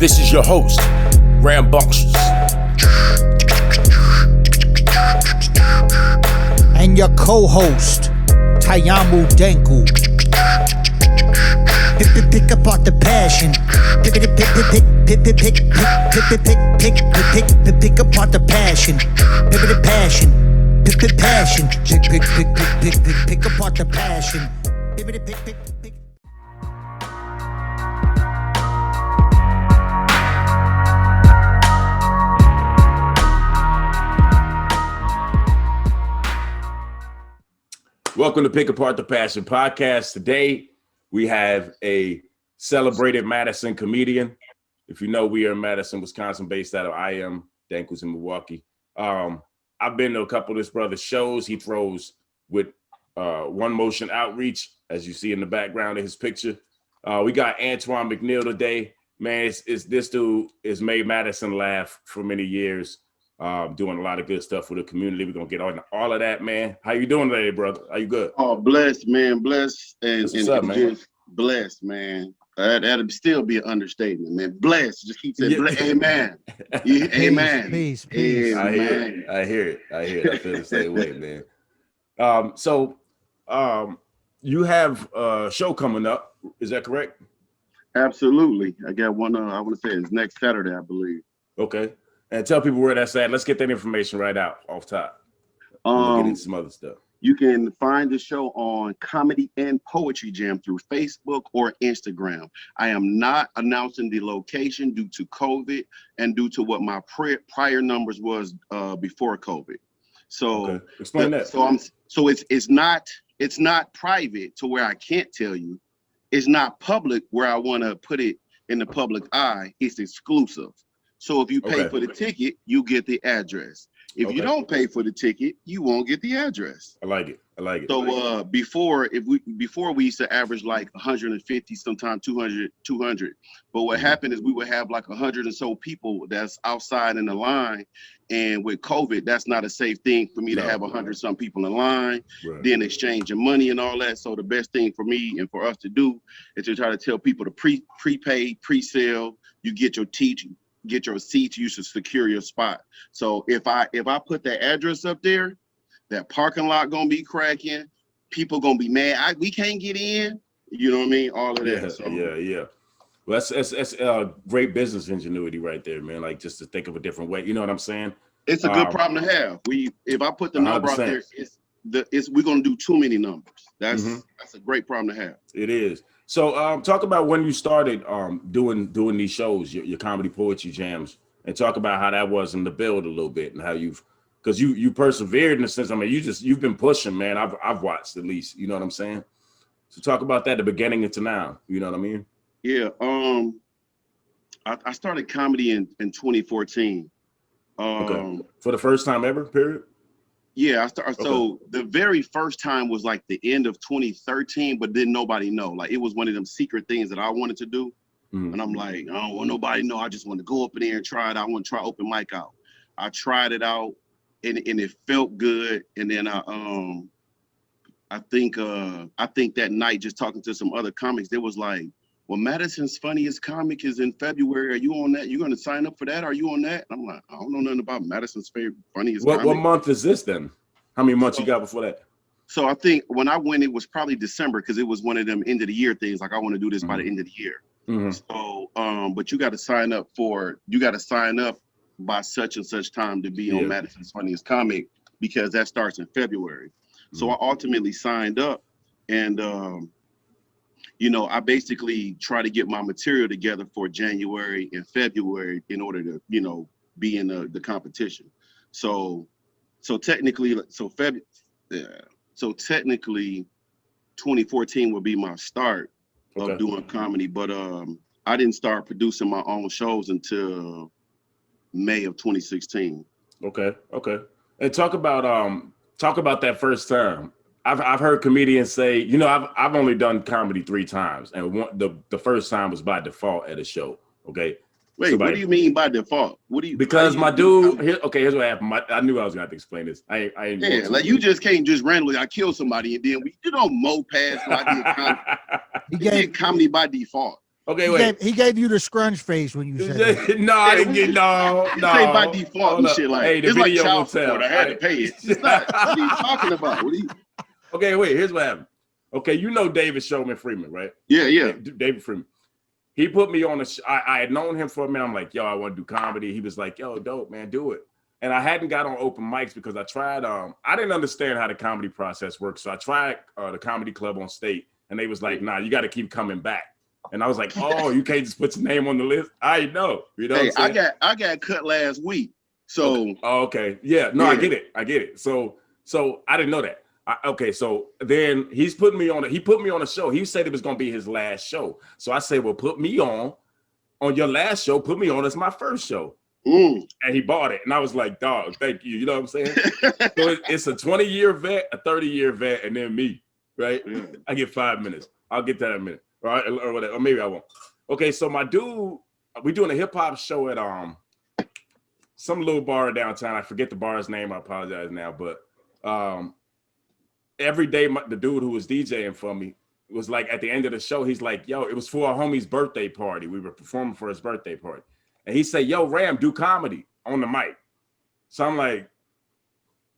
This is your host, Rambunctious. And your co-host, Tayamu Denku. Pick apart the passion. Pick apart the passion. Pick the passion. Pick apart the passion. Pick. Welcome to Pick Apart the Passion podcast. Today, we have a celebrated Madison comedian. If you know, we are in Madison, Wisconsin, based out of IM, Dankus in Milwaukee. I've been to a couple of this brother's shows. He throws with One Motion Outreach, as you see in the background of his picture. We got Antoine McNeail today. Man, it's this dude has made Madison laugh for many years. Doing a lot of good stuff for the community. We're gonna get on all of that, man. How you doing today, brother? Are you good? Oh, blessed, man. Blessed and up, man? just blessed, man. That'd still be an understatement, man. Blessed. Just keep saying, Yeah. Amen. Yeah, amen. Peace. Amen. I hear it. I feel the same way, man. So you have a show coming up. Is that correct? Absolutely. I got one. I want to say it's next Saturday, I believe. Okay. And tell people where that's at. Let's get that information right out off top. We'll get into some other stuff. You can find the show on Comedy and Poetry Jam through Facebook or Instagram. I am not announcing the location due to COVID and due to what my prior numbers was before COVID. So okay. Explain that. So it's not private to where I can't tell you. It's not public where I want to put it in the public eye. It's exclusive. So if you pay for the ticket, you get the address. If you don't pay for the ticket, you won't get the address. I like it. So before we used to average like 150, sometimes 200. But what happened is we would have like 100 or so people that's outside in the line. And with COVID, that's not a safe thing for me to have 100 some people in line, then exchanging money and all that. So the best thing for me and for us to do is to try to tell people to prepay, pre-sale. You get your seats, you should secure your spot. So if I put that address up there, that parking lot gonna be cracking, people gonna be mad. We can't get in. You know what I mean? All of that. So. Yeah. Well, that's great business ingenuity right there, man. Like just to think of a different way. You know what I'm saying? It's a good problem to have. If I put the number 100%. Out there, we're gonna do too many numbers. That's a great problem to have. It is. So talk about when you started doing these shows, your comedy poetry jams, and talk about how that was in the build a little bit and how because you persevered in a sense. I mean, you've been pushing, man. I've watched at least, you know what I'm saying? So talk about that, the beginning into now, you know what I mean? Yeah. I started comedy in 2014. For the first time ever, period? Yeah, So the very first time was like the end of 2013, but didn't nobody know. Like it was one of them secret things that I wanted to do. And I'm like, I don't want nobody to know. I just want to go up in there and try it. I want to try open mic out. I tried it out and it felt good. And then I think that night just talking to some other comics, there was like, well, Madison's funniest comic is in February. Are you on that? You're going to sign up for that? Are you on that? And I'm like, I don't know nothing about Madison's funniest comic. What month is this then? How many months you got before that? So I think when I went, it was probably December because it was one of them end of the year things. Like I want to do this by the end of the year. So, but you got to sign up by such and such time to be on Madison's funniest comic because that starts in February. So I ultimately signed up and, I basically try to get my material together for January and February in order to, be in the competition. So technically 2014 would be my start of doing comedy, but I didn't start producing my own shows until May of 2016. Okay. And talk about that first time. I've heard comedians say, I've only done comedy 3 times, and the first time was by default at a show. Okay. Wait, what do you mean by default? Because my dude, here's what happened. I knew I was gonna have to explain this. Like you just can't just randomly. I kill somebody and then we mow past. So I did comedy by default. Okay, wait. He gave you the scrunch face when you said that. No, I didn't get no. Say by default Hold and up. shit like Hey, the it's like video will child tell. support. I had to pay it. It's not. What are you talking about? What are you? Okay, wait. Here's what happened. Okay, you know David Showman Freeman, right? Yeah. David Freeman. He put me on I had known him for a minute. I'm like, yo, I want to do comedy. He was like, yo, dope, man, do it. And I hadn't got on open mics because I tried. I didn't understand how the comedy process works, so I tried the comedy club on State, and they was like, nah, you got to keep coming back. And I was like, oh, you can't just put your name on the list. I know, you know. Hey, I got cut last week. So okay. Oh, okay, yeah, no, yeah. I get it. So I didn't know that. Okay, so then he's putting me on. He put me on a show. He said it was gonna be his last show. So I said, well, put me on your last show. Put me on as my first show. And he bought it, and I was like, dog, thank you. You know what I'm saying? So it's a 20-year vet, a 30-year vet, and then me, right? I get 5 minutes. I'll get that in a minute, right? Or whatever. Or maybe I won't. Okay, so my dude, we doing a hip hop show at some little bar downtown. I forget the bar's name. I apologize now, but every day the dude who was DJing for me was like, at the end of the show, he's like, yo, it was for a homie's birthday party. We were performing for his birthday party. And he said, yo, Ram, do comedy on the mic. So I'm like,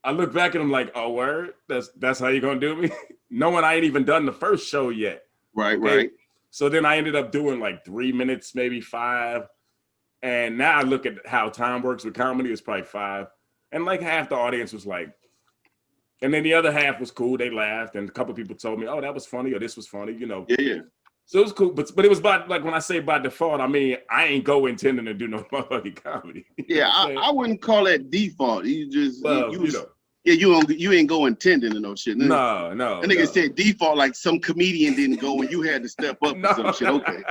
I look back at him like, oh, word? That's how you gonna do me? Knowing I ain't even done the first show yet. Right. So then I ended up doing like 3 minutes, maybe 5. And now I look at how time works with comedy, it's probably 5. And like half the audience was like, and then the other half was cool. They laughed. And a couple people told me, oh, that was funny, or this was funny, you know. Yeah. So it was cool, but it was by, like, when I say by default, I mean I ain't go intending to do no motherfucking comedy. Yeah, I wouldn't call that default. You just you know. Yeah, you ain't go intending to no shit. No. That nigga said default like some comedian didn't go and you had to step up or some shit. Okay,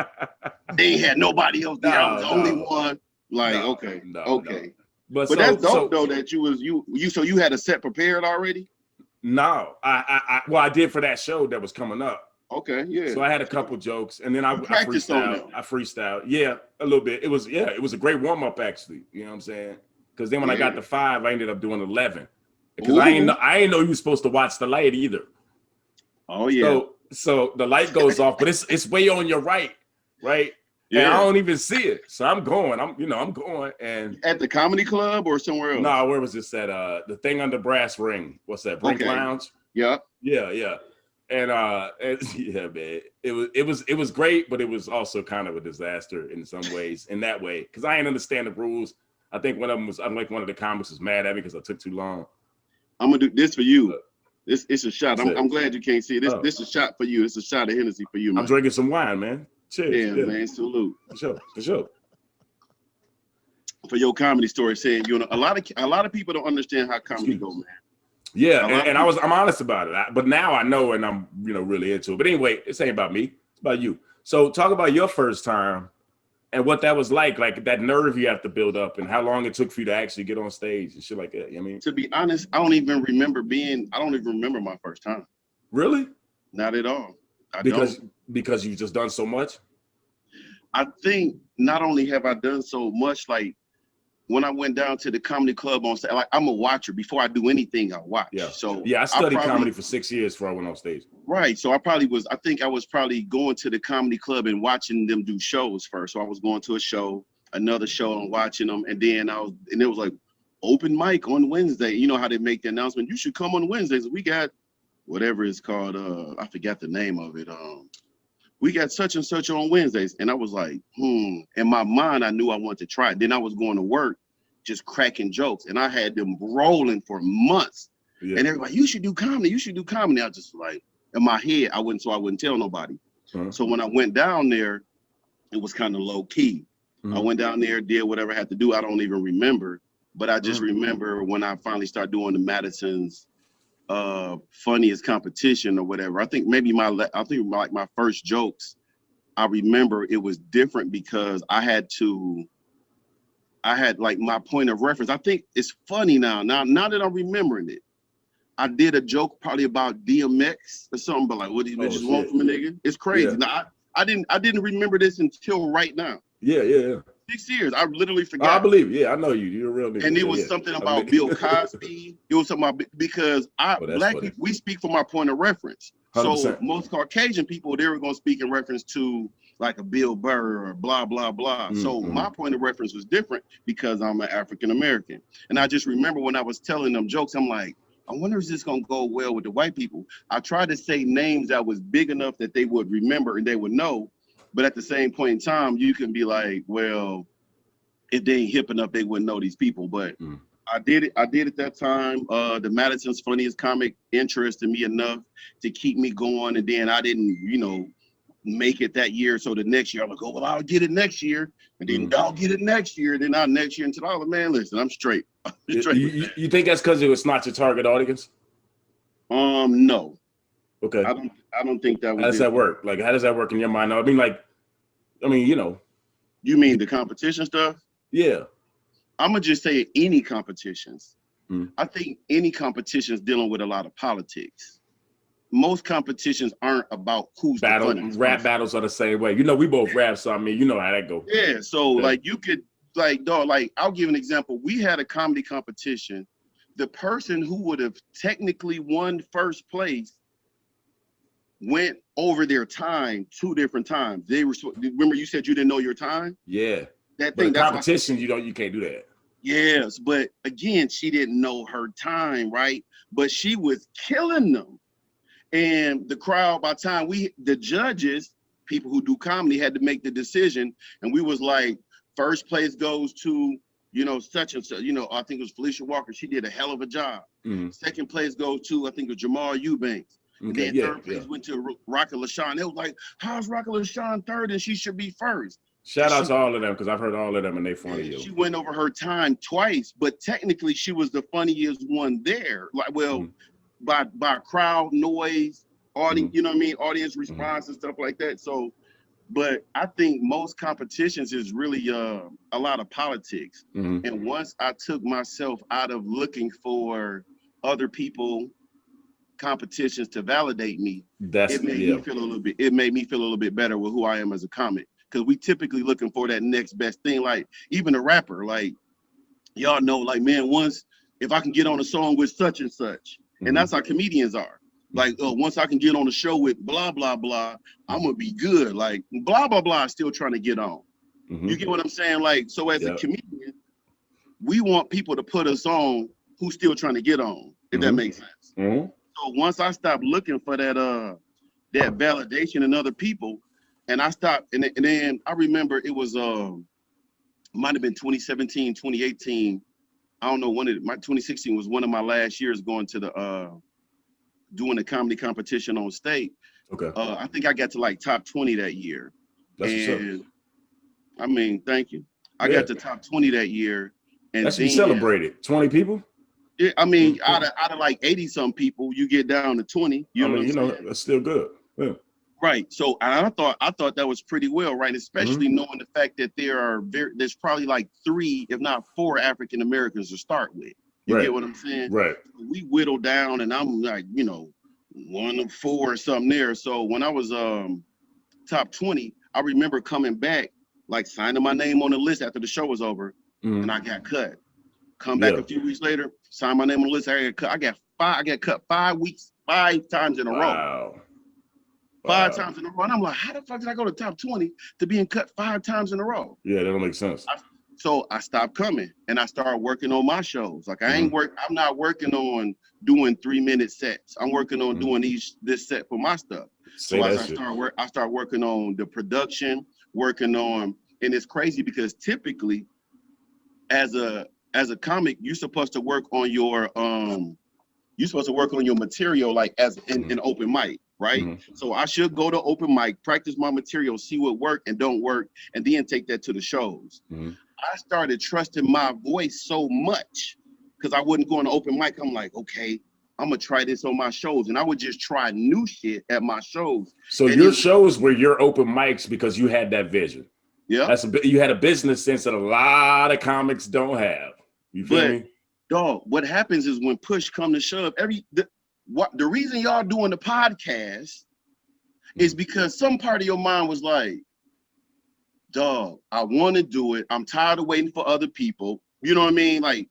they ain't had nobody else there. I was the only one. Like okay. But that's dope though that you had a set prepared already. No, I did for that show that was coming up. Okay, yeah. So I had a couple jokes, and then I freestyled. Yeah, a little bit. It was a great warm up actually. You know what I'm saying? Because then when I got to 5, I ended up doing 11. Because I ain't know you were supposed to watch the light either. Oh yeah. So the light goes off, but it's way on your right? Yeah. And I don't even see it. So I'm going. I'm going. And at the comedy club or somewhere else? No, where was this at? The thing under Brass Ring. What's that? Brink Lounge? Yeah. And yeah, man, it was great, but it was also kind of a disaster in some ways, in that way, because I didn't understand the rules. I think one of them was, I'm like, one of the comics was mad at me because I took too long. I'm gonna do this for you. It's a shot. I'm glad you can't see it. This is a shot for you. It's a shot of Hennessy for you, man. I'm drinking some wine, man. Cheers. Yeah, man. Salute. For sure. For your comedy story, saying a lot of people don't understand how comedy go, man. Yeah, and I'm honest about it. But now I know, and I'm really into it. But anyway, this ain't about me. It's about you. So talk about your first time and what that was like that nerve you have to build up, and how long it took for you to actually get on stage and shit like that. You know what I mean? To be honest, I don't even remember my first time. Really? Not at all. Because you've just done so much? I think not only have I done so much, like when I went down to the comedy club on stage, like I'm a watcher. Before I do anything, I watch. Yeah. So I studied comedy for 6 years before I went on stage. Right. So I think I was probably going to the comedy club and watching them do shows first. So I was going to a show, another show, and watching them, and then it was like open mic on Wednesday. You know how they make the announcement, you should come on Wednesdays. We got whatever it's called, I forgot the name of it. We got such and such on Wednesdays. And I was like, In my mind, I knew I wanted to try it. Then I was going to work, just cracking jokes. And I had them rolling for months. Yeah. And everybody, you should do comedy. You should do comedy. I was just like, in my head, I wouldn't tell nobody. Uh-huh. So when I went down there, it was kind of low key. Mm-hmm. I went down there, did whatever I had to do. I don't even remember. But I just remember when I finally started doing the Madison's funniest competition or whatever. I think my first jokes, I remember it was different because I had like my point of reference. I think it's funny now that I'm remembering it. I did a joke probably about DMX or something, but like, what do you bitches want from a nigga? It's crazy. Yeah. Now I didn't remember this until right now. Yeah. 6 years. I literally forgot. I believe. Yeah, I know you. You're a real nigga. And it was something about Bill Cosby. It was something about, because black people, we speak from our point of reference. 100%. So most Caucasian people, they were going to speak in reference to like a Bill Burr or blah, blah, blah. So my point of reference was different because I'm an African American. And I just remember when I was telling them jokes, I'm like, I wonder if this is going to go well with the white people. I tried to say names that was big enough that they would remember and they would know. But at the same point in time, you can be like, well, if they ain't hip enough, they wouldn't know these people. But I did it at that time. The Madison's Funniest Comic interested me enough to keep me going. And then I didn't, make it that year. So the next year I'm like, oh, well, I'll get it next year. And then I'll get it next year. Then I'll next year until I was, man, listen, I'm straight. You think that's because it was not your target audience? No. Okay. I don't think that was. How does that work? Like, how does that work in your mind? You mean the competition stuff? Yeah. I'm gonna just say any competitions. I think any competitions dealing with a lot of politics. Most competitions aren't about who's the funniest. Rap battles are the same way. We both rap, so you know how that goes. Yeah, so like you could I'll give an example. We had a comedy competition. The person who would have technically won first place went over their time 2 different times. Remember you said you didn't know your time? Yeah. That thing. Competition, you can't do that. Yes, but again, she didn't know her time, right? But she was killing them. And the crowd, by the time the judges, people who do comedy, had to make the decision. And we was like, first place goes to, such and such, I think it was Felicia Walker. She did a hell of a job. Second place goes to, I think it was Jamal Eubanks. And then third place went to Rocket LaShawn. It was like, how's Rocket LaShawn third and she should be first? Shout out to all of them, because I've heard all of them and they funny. She went over her time twice, but technically she was the funniest one there. By crowd noise, audience, audience response and stuff like that. So, but I think most competitions is really a lot of politics. And once I took myself out of looking for other people competitions to validate me, it made me feel a little bit better with who I am as a comic. Because we typically looking for that next best thing. Like even a rapper, like y'all know, like, man, once if I can get on a song with such and such, and that's how comedians are. Like, once I can get on a show with blah, blah, blah, I'm gonna be good. Like blah, blah, blah is still trying to get on. You get what I'm saying? Like, so as a comedian, we want people to put us on who's still trying to get on, if that makes sense. So once I stopped looking for that validation in other people, and I stopped, and then I remember it was might have been 2017, 2018. I don't know my 2016 was one of my last years going to the doing a comedy competition on state. Okay. I think I got to like top 20 that year. That's what's up. I mean, thank you. I got to top 20 that year. And that's been celebrated. 20 people? Yeah, I mean, out of like 80 some people, you get down to 20. That's still good. Yeah. Right. So I thought that was pretty well, right? Especially knowing the fact that there's probably like 3, if not 4 African Americans to start with. You get what I'm saying? Right. We whittled down and I'm like, 1 of 4 or something there. So when I was top 20, I remember coming back, like signing my name on the list after the show was over, and I got cut. Come back a few weeks later, sign my name on the list. I got cut 5 weeks, 5 times in a row. 5 times in a row. And I'm like, how the fuck did I go to top 20 to being cut 5 times in a row? Yeah, that don't make sense. So I stopped coming and I started working on my shows. Like I'm not working on doing 3-minute sets. I'm working on doing this set for my stuff. I start working on the production, and it's crazy because typically as a comic, you're supposed to work on your material like as an open mic. Right. So I should go to open mic, practice my material, see what work and don't work, and then take that to the shows. I started trusting my voice so much because I wouldn't go on the open mic. I'm like, okay, I'm gonna try this on my shows, and I would just try new shit at my shows. So your shows were your open mics because you had that vision. Yeah, you had a business sense that a lot of comics don't have. You feel me? Dog, what happens is when push come to shove, the reason y'all doing the podcast is because some part of your mind was like, dog, I want to do it. I'm tired of waiting for other people. You know what I mean? Like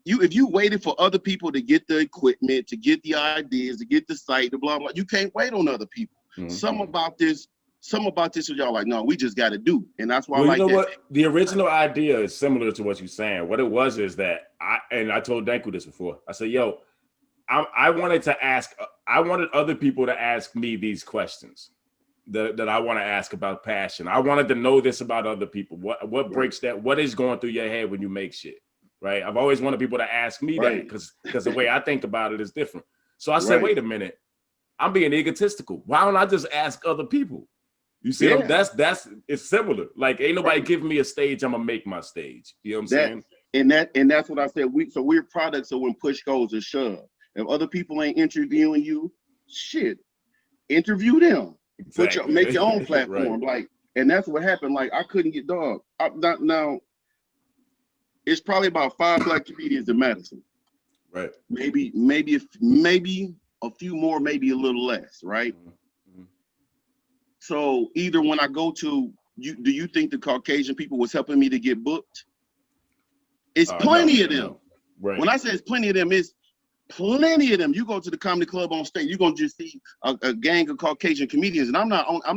if you waited for other people to get the equipment, to get the ideas, to get the site, the blah, blah, you can't wait on other people. Something about this some about this, y'all like, no, we just got to do. And that's why well, I like you know that. what? The original idea is similar to what you're saying. What it was is that I told Danku this before. I said, yo, I wanted other people to ask me these questions that I want to ask about passion. I wanted to know this about other people. What breaks that? What is going through your head when you make shit? Right. I've always wanted people to ask me that because the way I think about it is different. So I said, wait a minute, I'm being egotistical. Why don't I just ask other people? You see, that's it's similar. Like, ain't nobody giving me a stage. I'm gonna make my stage. You know what I'm saying? And that's what I said. We're products of when push goes to shove. If other people ain't interviewing you, shit, interview them. Exactly. Make your own platform. Like, and that's what happened. Like, I couldn't get dog. Now, it's probably about 5 black comedians in Madison. Right. Maybe a few more, maybe a little less. Right. Mm-hmm. So either when I go to you, do you think the Caucasian people was helping me to get booked? It's plenty of them. No. Right. When I say it's plenty of them, it's plenty of them. You go to the comedy club on stage, you're gonna just see a gang of Caucasian comedians. And I'm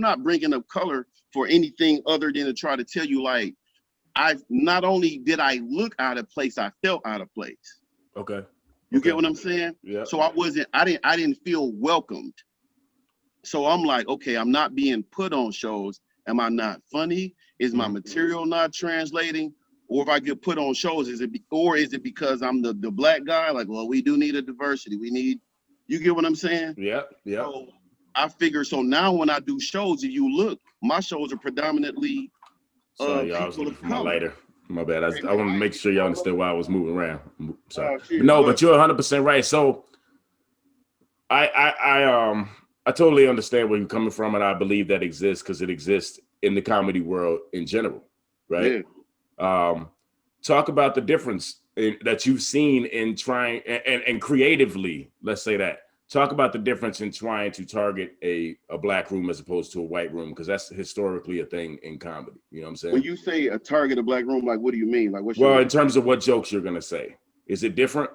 not bringing up color for anything other than to try to tell you, like, not only did I look out of place, I felt out of place. Okay. You get what I'm saying? Yeah. So I didn't feel welcomed. So I'm like, okay, I'm not being put on shows. Am I not funny? Is my material not translating? Or if I get put on shows, is it because I'm the black guy? Like, well, we do need a diversity. You get what I'm saying? Yeah. So I figure, so now when I do shows, if you look, my shows are predominantly sorry, y'all, I was looking for my lighter. My bad. I want to make sure y'all understand why I was moving around. Sorry. But you're 100% right. So I totally understand where you're coming from, and I believe that exists because it exists in the comedy world in general, right? Yeah. Talk about the difference that you've seen in trying and creatively, let's say that. Talk about the difference in trying to target a black room as opposed to a white room, because that's historically a thing in comedy. You know what I'm saying? When you say a target a black room, like, what do you mean? Like, in terms of what jokes you're gonna say, is it different?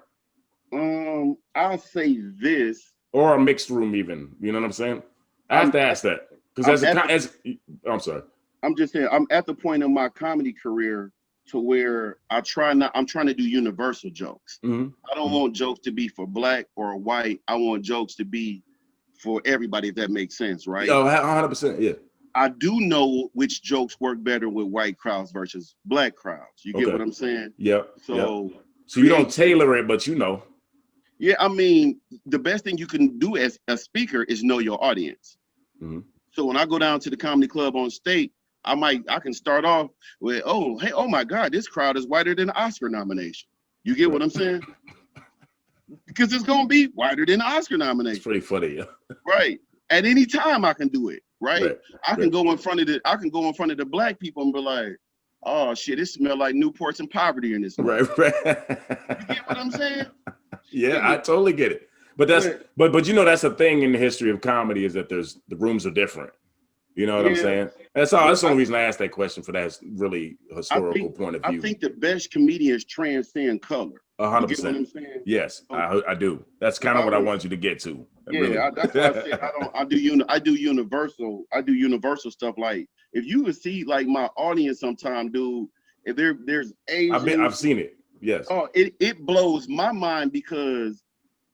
I'll say this. Or a mixed room, even. You know what I'm saying? I have to ask that because I'm sorry. I'm just saying I'm at the point in my comedy career to where I'm trying to do universal jokes. Mm-hmm. I don't want jokes to be for black or white. I want jokes to be for everybody, if that makes sense, right? Oh, 100%, yeah. I do know which jokes work better with white crowds versus black crowds. You get what I'm saying? Yeah. So you don't tailor it, but you know. Yeah, I mean, the best thing you can do as a speaker is know your audience. Mm-hmm. So when I go down to the comedy club on state, I can start off with, oh my God, this crowd is whiter than the Oscar nomination. You get what I'm saying? Because it's gonna be whiter than the Oscar nomination. It's pretty funny, yeah. Right. At any time I can do it, right? I can go in front of the black people and be like, oh shit, it smells like Newports and poverty in this room. Right. You get what I'm saying? Yeah, I totally get it. But but you know, that's a thing in the history of comedy, is that the rooms are different. You know what I'm saying? That's all. That's the only reason I asked that question, for that really historical point of view. I think the best comedians transcend color. 100%. Yes, I do. That's kind of what I want you to get to. That's why I said I do universal stuff. Like, if you would see like my audience sometime, dude, if there's Asians, I've seen it. Yes. Oh, it blows my mind, because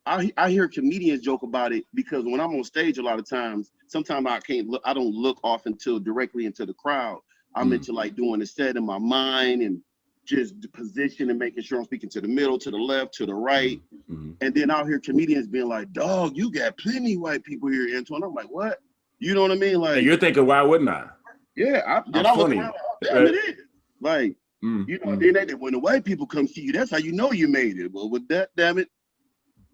I hear comedians joke about it, because when I'm on stage, a lot of times, sometimes I don't look off directly into the crowd. I'm into like doing the set in my mind and just the position and making sure I'm speaking to the middle, to the left, to the right. Mm-hmm. And then I'll hear comedians being like, dog, you got plenty white people here, Antoine. I'm like, what? You know what I mean? Like, and you're thinking, why wouldn't I? Yeah. I look around, damn, it is. Like, you know, then when the white people come see you, that's how you know you made it. Well, with that, damn it.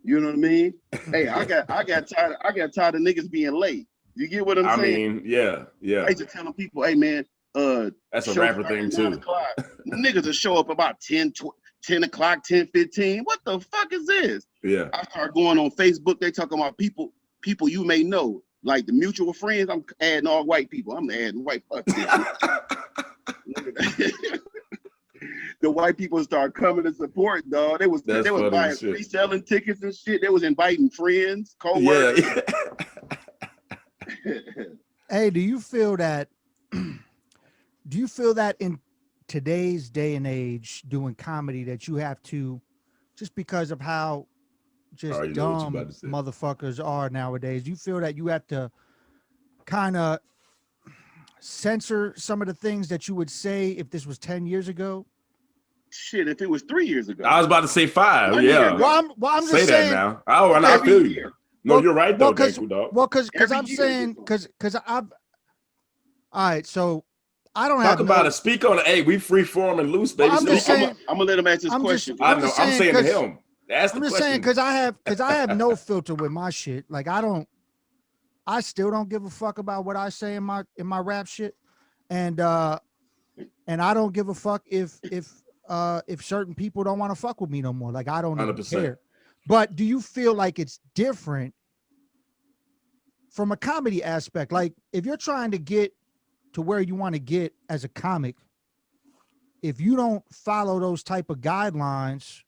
You know what I mean? Hey, I got tired of niggas being late. You get what I'm saying? I mean, yeah. I used to tell people, hey man, that's a rapper thing too. Niggas will show up about 10 o'clock, 10:15. What the fuck is this? Yeah. I start going on Facebook. They talking about people you may know, like the mutual friends. I'm adding all white people. I'm adding white fuckers. The white people start coming to support, dog. They was buying reselling tickets and shit. They was inviting friends, co-workers. Yeah. Hey, do you feel that? Do you feel that in today's day and age, doing comedy, that you have to, just because of how I just already know what you about dumb to say. motherfuckers are nowadays, do you feel that you have to kind of censor some of the things that you would say if this was 10 years ago? Shit, if it was 3 years ago. I was about to say 5. 1 year Yeah. ago. Well, I'm Say just that saying. now. Oh, and I Every feel you. year. No, Well, you're right well, though, because Danku, dog. Every I'm year saying, is because I've. All right, so I don't Talk have about no. it. Speak on it. Hey, we free form and loose, baby. Well, I'm just Speak. saying. I'm gonna let him answer this I'm question. I I'm know. just I'm saying saying to because him. That's the I'm just question. saying because I have no filter with my shit. Like I still don't give a fuck about what I say in my rap shit, and I don't give a fuck if certain people don't want to fuck with me no more. Like I don't even 100%. care. But do you feel like it's different from a comedy aspect? Like if you're trying to get to where you want to get as a comic, if you don't follow those type of guidelines,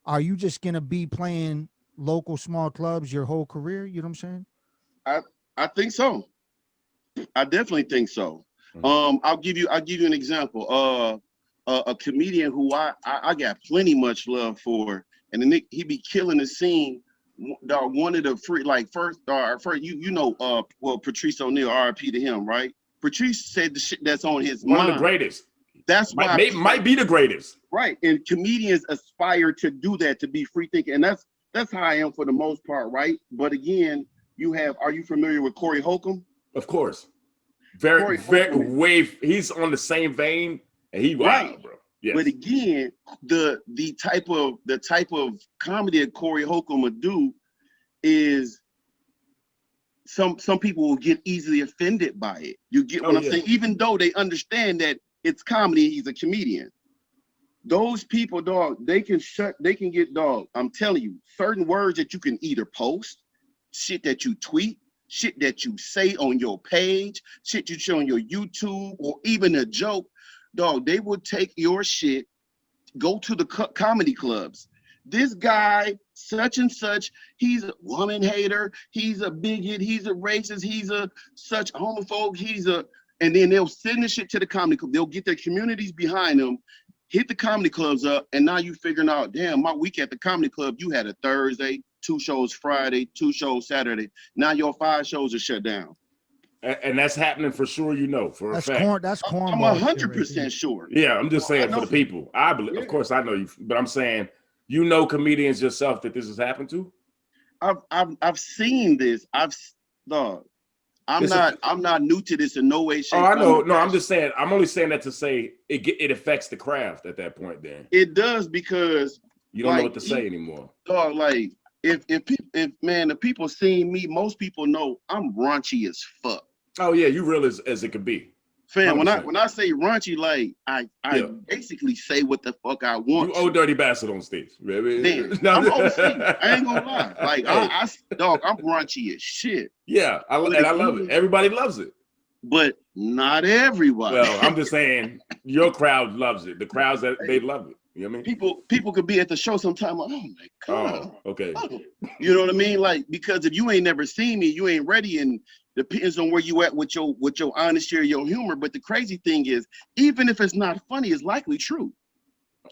are you just gonna be playing local small clubs your whole career? You know what I'm saying? I think so. I definitely think so. I'll give you an example. A comedian who I got plenty much love for, and the Nick, he be killing the scene. One of the free like first well, Patrice O'Neal, RIP to him, right? Patrice said the shit that's on his One mind. of the greatest. That's why Might be the greatest. right. And comedians aspire to do that, to be free thinking, and that's how I am for the most part, right? But again, are you familiar with Corey Holcomb? Of course. Very he's on the same vein, and he wild, Right. bro. Yes. But again, the type of comedy that Corey Holcomb would do is some people will get easily offended by it. You get what I'm saying? Even though they understand that it's comedy, he's a comedian. Those people, dog, they can get, dog. I'm telling you, certain words that you can either post, shit that you tweet, shit that you say on your page, shit you show on your YouTube, or even a joke, dog, they will take your shit, go to the comedy clubs. This guy, such and such, he's a woman hater, he's a bigot, he's a racist, he's a such homophobe, and then they'll send the shit to the comedy club. They'll get their communities behind them, hit the comedy clubs up, and now you figuring out, damn, my week at the comedy club, you had a Thursday, 2 shows Friday, 2 shows Saturday. Now your 5 shows are shut down. And that's happening for sure, for a fact. That's corn. I'm 100% sure. Yeah, I'm just saying for the people. I believe, of course, I know you, but I'm saying, comedians yourself that this has happened to. I've seen this. I'm not new to this in no way, shape. Oh, I know. No, I'm just saying. I'm only saying that to say it affects the craft at that point. Then it does, because you don't know what to say anymore. Dog, like if the people seeing me, most people know I'm raunchy as fuck. Oh yeah, you real as it could be. Fam, when I say raunchy, like I basically say what the fuck I want. You old dirty bastard on stage, baby. Man, I'm OC. I ain't gonna lie. Like dog, I'm raunchy as shit. Yeah, I love it. Everybody loves it, but not everybody. Well, I'm just saying your crowd loves it. The crowds that they love it. You know what I mean? People could be at the show sometime like, oh my God. Oh, okay. Oh. You know what I mean? Like, because if you ain't never seen me, you ain't ready, and depends on where you at with your honesty or your humor. But the crazy thing is, even if it's not funny, it's likely true.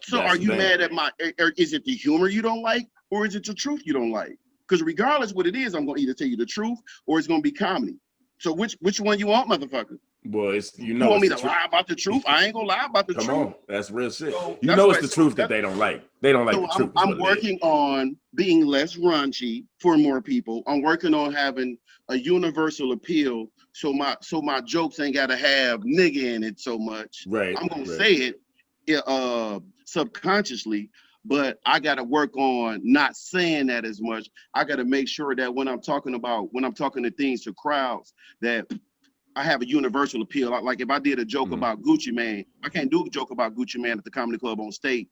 So are you mad at or is it the humor you don't like, or is it the truth you don't like? Because regardless what it is, I'm gonna either tell you the truth or it's gonna be comedy. So which one you want, motherfucker? Well, it's you want me to lie about the truth? I ain't gonna lie about the truth. Come on, that's real shit. So it's the truth that they don't like. They don't like the truth. I'm working on being less raunchy for more people. I'm working on having a universal appeal, so my jokes ain't gotta have nigga in it so much. Right. I'm gonna say it subconsciously, but I gotta work on not saying that as much. I gotta make sure that when I'm talking to things to crowds, that I have a universal appeal. Like if I did a joke about Gucci Mane, I can't do a joke about Gucci Mane at the comedy club on state.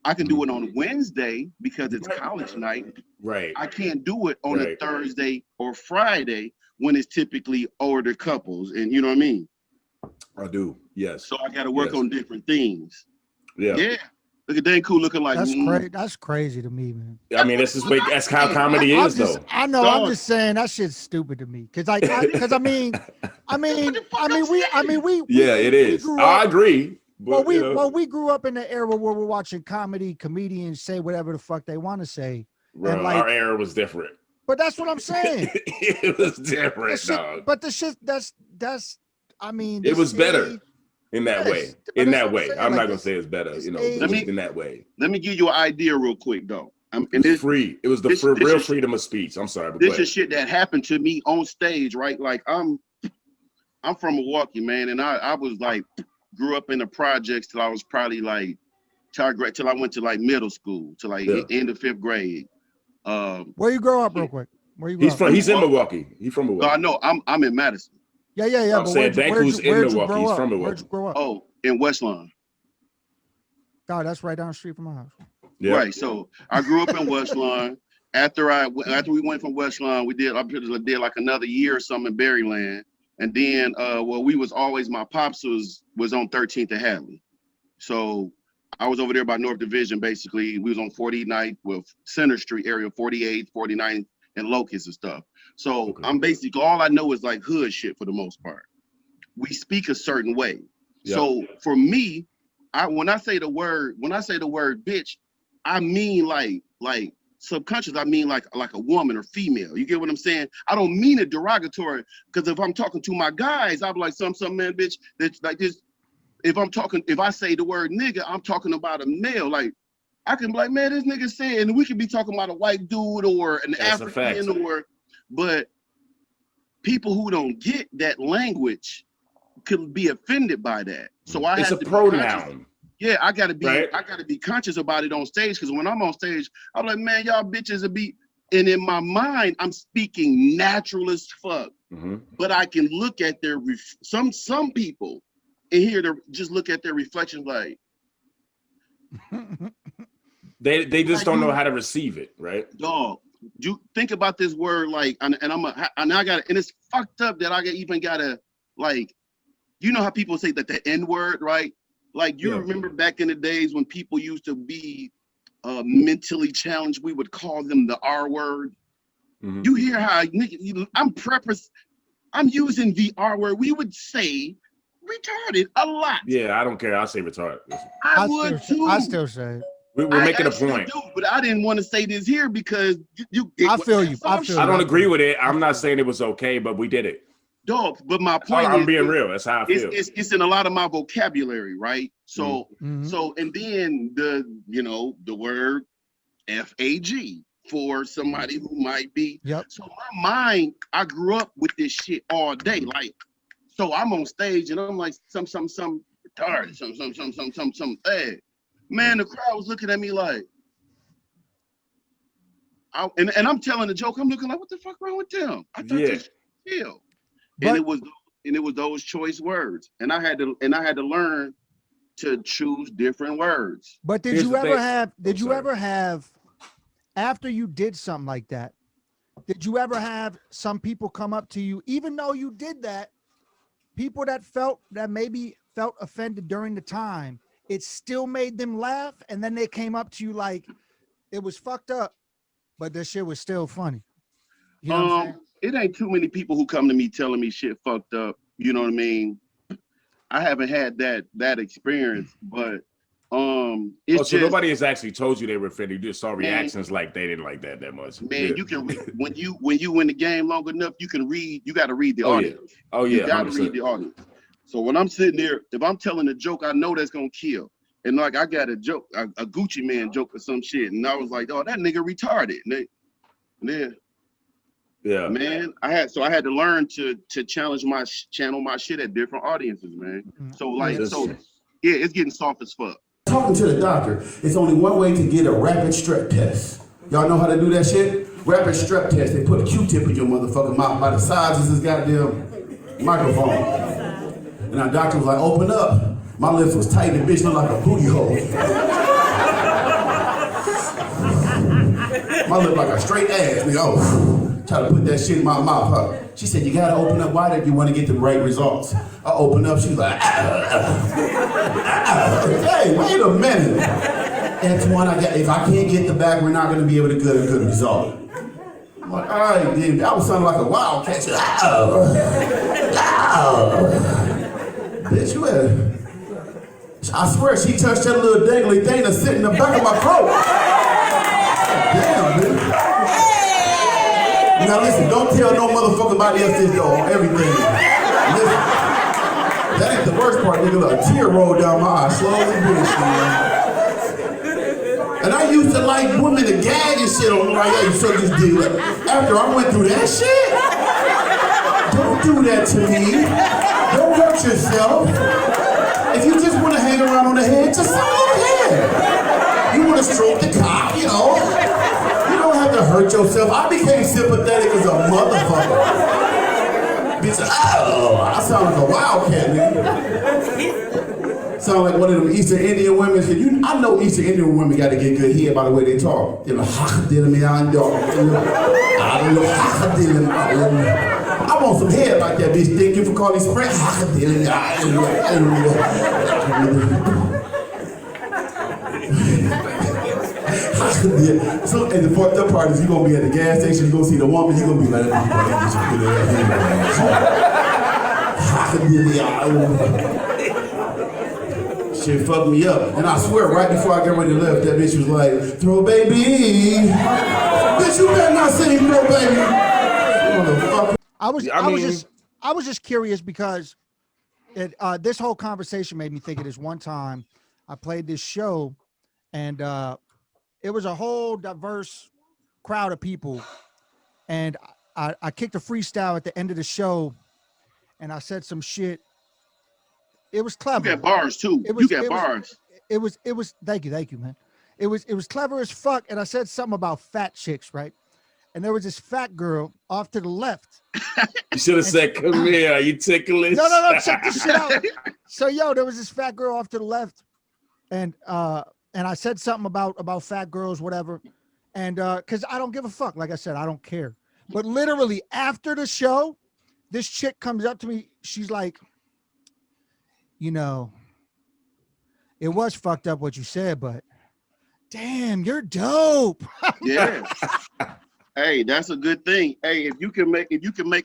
I can do it on Wednesday because it's college night. Right. I can't do it on a Thursday or Friday when it's typically older couples, and you know what I mean? I do. Yes. So I got to work on different things. Yeah. Look at Dane Cool looking like. That's crazy. That's crazy to me, man. I mean, that's how comedy is, though. I know. Dog. I'm just saying that shit's stupid to me. Cause we. Yeah, it is. I agree. But, we grew up in the era where we're watching comedians say whatever the fuck they want to say. Bro, and like, our era was different. But that's what I'm saying. It was different, dog. But the shit that's I mean, it was better age, in that way. In that way. I'm not gonna say it's better, you know, in that way. Let me give you an idea real quick though. It's free. It was the real freedom of speech. I'm sorry. But this is shit that happened to me on stage, right? Like I'm from Milwaukee, man, and I was like grew up in the projects till I was probably like till I went to like middle school, to like end of 5th grade. Where you grow up, real quick? Where you grow up? He's in Milwaukee. He's from Milwaukee. No, I know. I'm in Madison. Yeah. I'm saying Danku's in Milwaukee. He's from Milwaukee. Where'd you grow up? Oh, in Westlawn. God, that's right down the street from my house. Yeah. Right. So I grew up in Westlawn. After we went from Westlawn, we did like another year or something in Berryland. And then we was always, my pops was on 13th and Hadley. So I was over there by North Division, basically. We was on 49th with Center Street area, 48th, 49th, and Locust and stuff. So I'm basically, all I know is like hood shit for the most part. We speak a certain way. Yep. So for me, when I say the word bitch, I mean like subconscious, I mean like a woman or female. You get what I'm saying? I don't mean it derogatory, because if I'm talking to my guys, I'm like some man bitch that's like this. If I say the word nigga, I'm talking about a male. Like I can be like, man, this nigga said, and we could be talking about a white dude or an African but people who don't get that language could be offended by that. So it's a pronoun. Yeah, I gotta be conscious about it on stage, because when I'm on stage, I'm like, man, y'all bitches will be, and in my mind, I'm speaking natural as fuck. But I can look at their some people and just look at their reflections like they just don't know how to receive it, right? Dog, you think about this word like, and it's fucked up that I even gotta, like, you know how people say that the N word, right? Like, you remember back in the days when people used to be mentally challenged, we would call them the R word. You hear how I'm using the R word. We would say retarded a lot. Yeah, I don't care. I'll say retarded. I would too. I still say it. We're making a point. But I didn't want to say this here because I feel you. I don't agree with it. I'm not saying it was okay, but we did it. Dog, but my point is, I'm being real. That's how I feel. It's in a lot of my vocabulary, right? So and then the word FAG for somebody who might be. Yep. So my mind, I grew up with this shit all day. Like, so I'm on stage and I'm like some retarded, some thing. Man, the crowd was looking at me like, and I'm telling the joke. I'm looking like, what the fuck wrong with them? I thought this chill. And it was those choice words, and I had to learn to choose different words. But did you ever have after you did something like that? Did you ever have some people come up to you, even though you did that? People that maybe felt offended during the time, it still made them laugh, and then they came up to you like it was fucked up, but the shit was still funny. You know what I'm saying? It ain't too many people who come to me telling me shit fucked up. You know what I mean? I haven't had that experience, but it's so nobody has actually told you they were offended. You just saw reactions like they didn't like that much. Man, you can read when you in the game long enough, you can read. You got to read the audience. Oh yeah, you got to read the audience. So when I'm sitting there, if I'm telling a joke, I know that's gonna kill. And like I got a joke, a Gucci Man joke or some shit, and I was like, oh, that nigga retarded. Yeah, man. I had to learn to channel my shit at different audiences, man. So it's getting soft as fuck. Talking to the doctor, it's only one way to get a rapid strep test. Y'all know how to do that shit? Rapid strep test. They put a Q-tip in your motherfucking mouth by the size of this goddamn microphone. And our doctor was like, open up. My lips was tight and bitch looked like a booty hole. My lip like a straight ass, nigga. Try to put that shit in my mouth, huh? She said, you gotta open up wide if you wanna get the right results. I open up, she's like, hey, wait a minute. Antoine, if I can't get the bag, we're not going to be able to get a good result. I'm like, all right, then. I was sounding like a wildcat. Bitch, you had... I swear, she touched that little dangly thing that's sitting in the back of my throat. Damn, bitch. Now listen, don't tell no motherfucker body else this, though, on everything. Listen, that ain't the worst part, nigga. Look, a tear rolled down my eye, slowly, bitch, man. And I used to like women to gag and shit on me, like, hey, you suck this dick. After I went through that shit, don't do that to me. Don't hurt yourself. If you just want to hang around on the head, just suck on the head. You want to stroke the cock, you know. You don't have to hurt yourself. I became sympathetic as a motherfucker. Bitch, I sound like a wildcat, nigga. Sound like one of them Eastern Indian women. I know Eastern Indian women got to get good head by the way they talk. They're like, I want some head like that, bitch. Thank you for calling Sprint. So, and the fucked up part is you gonna be at the gas station, you gonna see the woman, you gonna be like, shit fucked me up. And I swear, right before I got ready to leave, that bitch was like, throw baby. Bitch, you better not say throw baby. I was just curious because this whole conversation made me think of this one time I played this show and it was a whole diverse crowd of people. And I kicked a freestyle at the end of the show and I said some shit. It was clever. You got bars too. You got bars. It was thank you, man. It was clever as fuck. And I said something about fat chicks, right? And there was this fat girl off to the left. You should have said, come here, are you ticklish? No, check this shit out. So, there was this fat girl off to the left. And I said something about fat girls, whatever. And because I don't give a fuck. Like I said, I don't care. But literally after the show, this chick comes up to me. She's like, it was fucked up what you said, but damn, you're dope. Yeah. Hey, that's a good thing. Hey, if you can make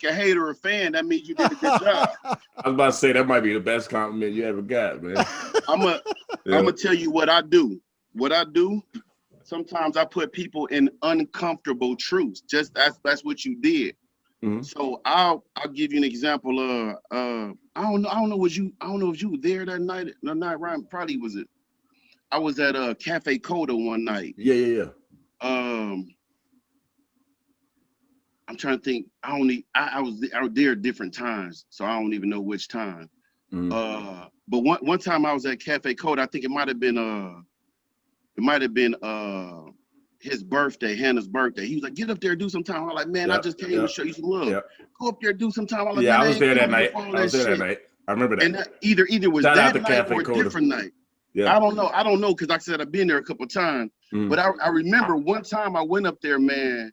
a hater a fan, that means you did a good job. I was about to say that might be the best compliment you ever got, man. I'm gonna tell you what I do. Sometimes I put people in uncomfortable truths. Just that's what you did. Mm-hmm. So I'll give you an example. I don't know if you were there that night. No, not right. Probably was it. I was at Cafe Coda one night. Yeah. I'm trying to think. I was there at different times, so I don't even know which time. Mm-hmm. But one time I was at Cafe Coda. I think it might have been his birthday, Hannah's birthday. He was like, "Get up there, do some time." I'm like, "Man, I just came to show you some love. Yep. Go up there, do some time." I'm like, I was there that night. I remember that. And either was Shout that night or a different night. Yeah. I don't know, because like I said, I've been there a couple of times. Mm. But I remember one time I went up there, man.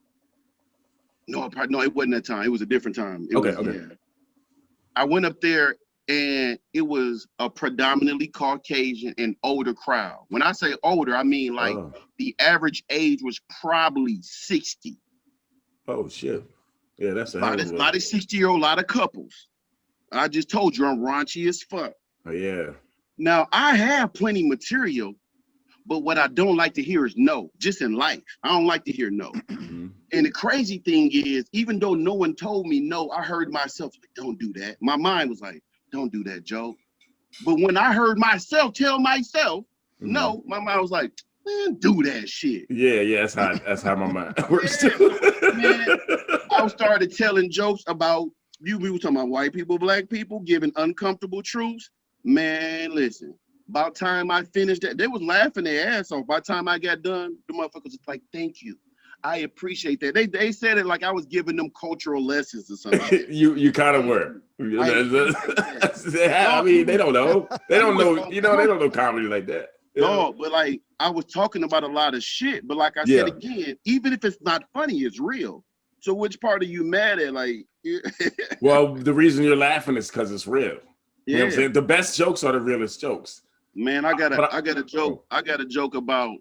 No, it wasn't that time. It was a different time. Okay. Yeah. I went up there and it was a predominantly Caucasian and older crowd. When I say older, I mean like the average age was probably 60. Oh shit. Yeah, that's a lot of 60-year-old, a lot of couples. I just told you I'm raunchy as fuck. Oh yeah. Now I have plenty material, but what I don't like to hear is no. Just in life, I don't like to hear no. Mm-hmm. And the crazy thing is, even though no one told me no, I heard myself like, "Don't do that." My mind was like, "Don't do that, Joe." But when I heard myself tell myself no, my mind was like, "Man, do that shit." Yeah, that's how my mind works too. Man, I started telling jokes about we were talking about white people, black people, giving uncomfortable truths. Man, listen. About time I finished that, they was laughing their ass off. By the time I got done, the motherfuckers was like, "Thank you. I appreciate that." They said it like I was giving them cultural lessons or something. you kind of were. I mean, they don't know. They don't know. They don't know comedy like that. No, but like I was talking about a lot of shit. But like I said again, even if it's not funny, it's real. So which part are you mad at? Like, well, the reason you're laughing is because it's real. You know what I'm saying? The best jokes are the realest jokes. Man, I got a joke. I got a joke about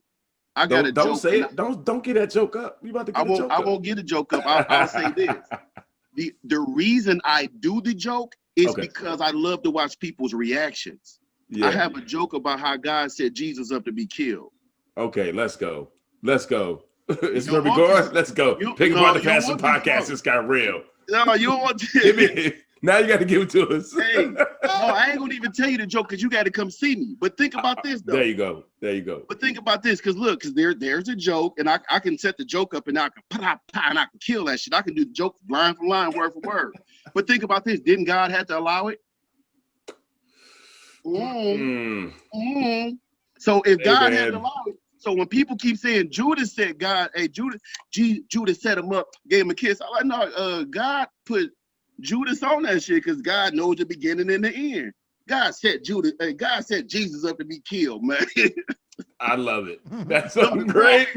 I got a Don't joke. say it. Don't get that joke up. You about to get a joke I up. won't get a joke up. I'll say this. The reason I do the joke is because I love to watch people's reactions. Yeah. I have a joke about how God set Jesus up to be killed. Okay, let's go. Let's go. It's You where we don't want going. to- Let's go. you- Pick no, apart the you don't Passion want to podcast. smoke. It's got real. No, you don't want Give to. me. Now you got to give it to us. Hey, no, I ain't gonna even tell you the joke because you got to come see me. But think about this though. There you go. There you go. But think about this, because look, there's a joke, and I can set the joke up, and I can and I can kill that shit. I can do the joke line for line, word for word. But think about this: didn't God have to allow it? So if God had to allow it, so when people keep saying Judas said God, hey Judas set him up, gave him a kiss. I'm like, no, God put Judas on that shit because God knows the beginning and the end. God set Jesus up to be killed, man. I love it. That's so great.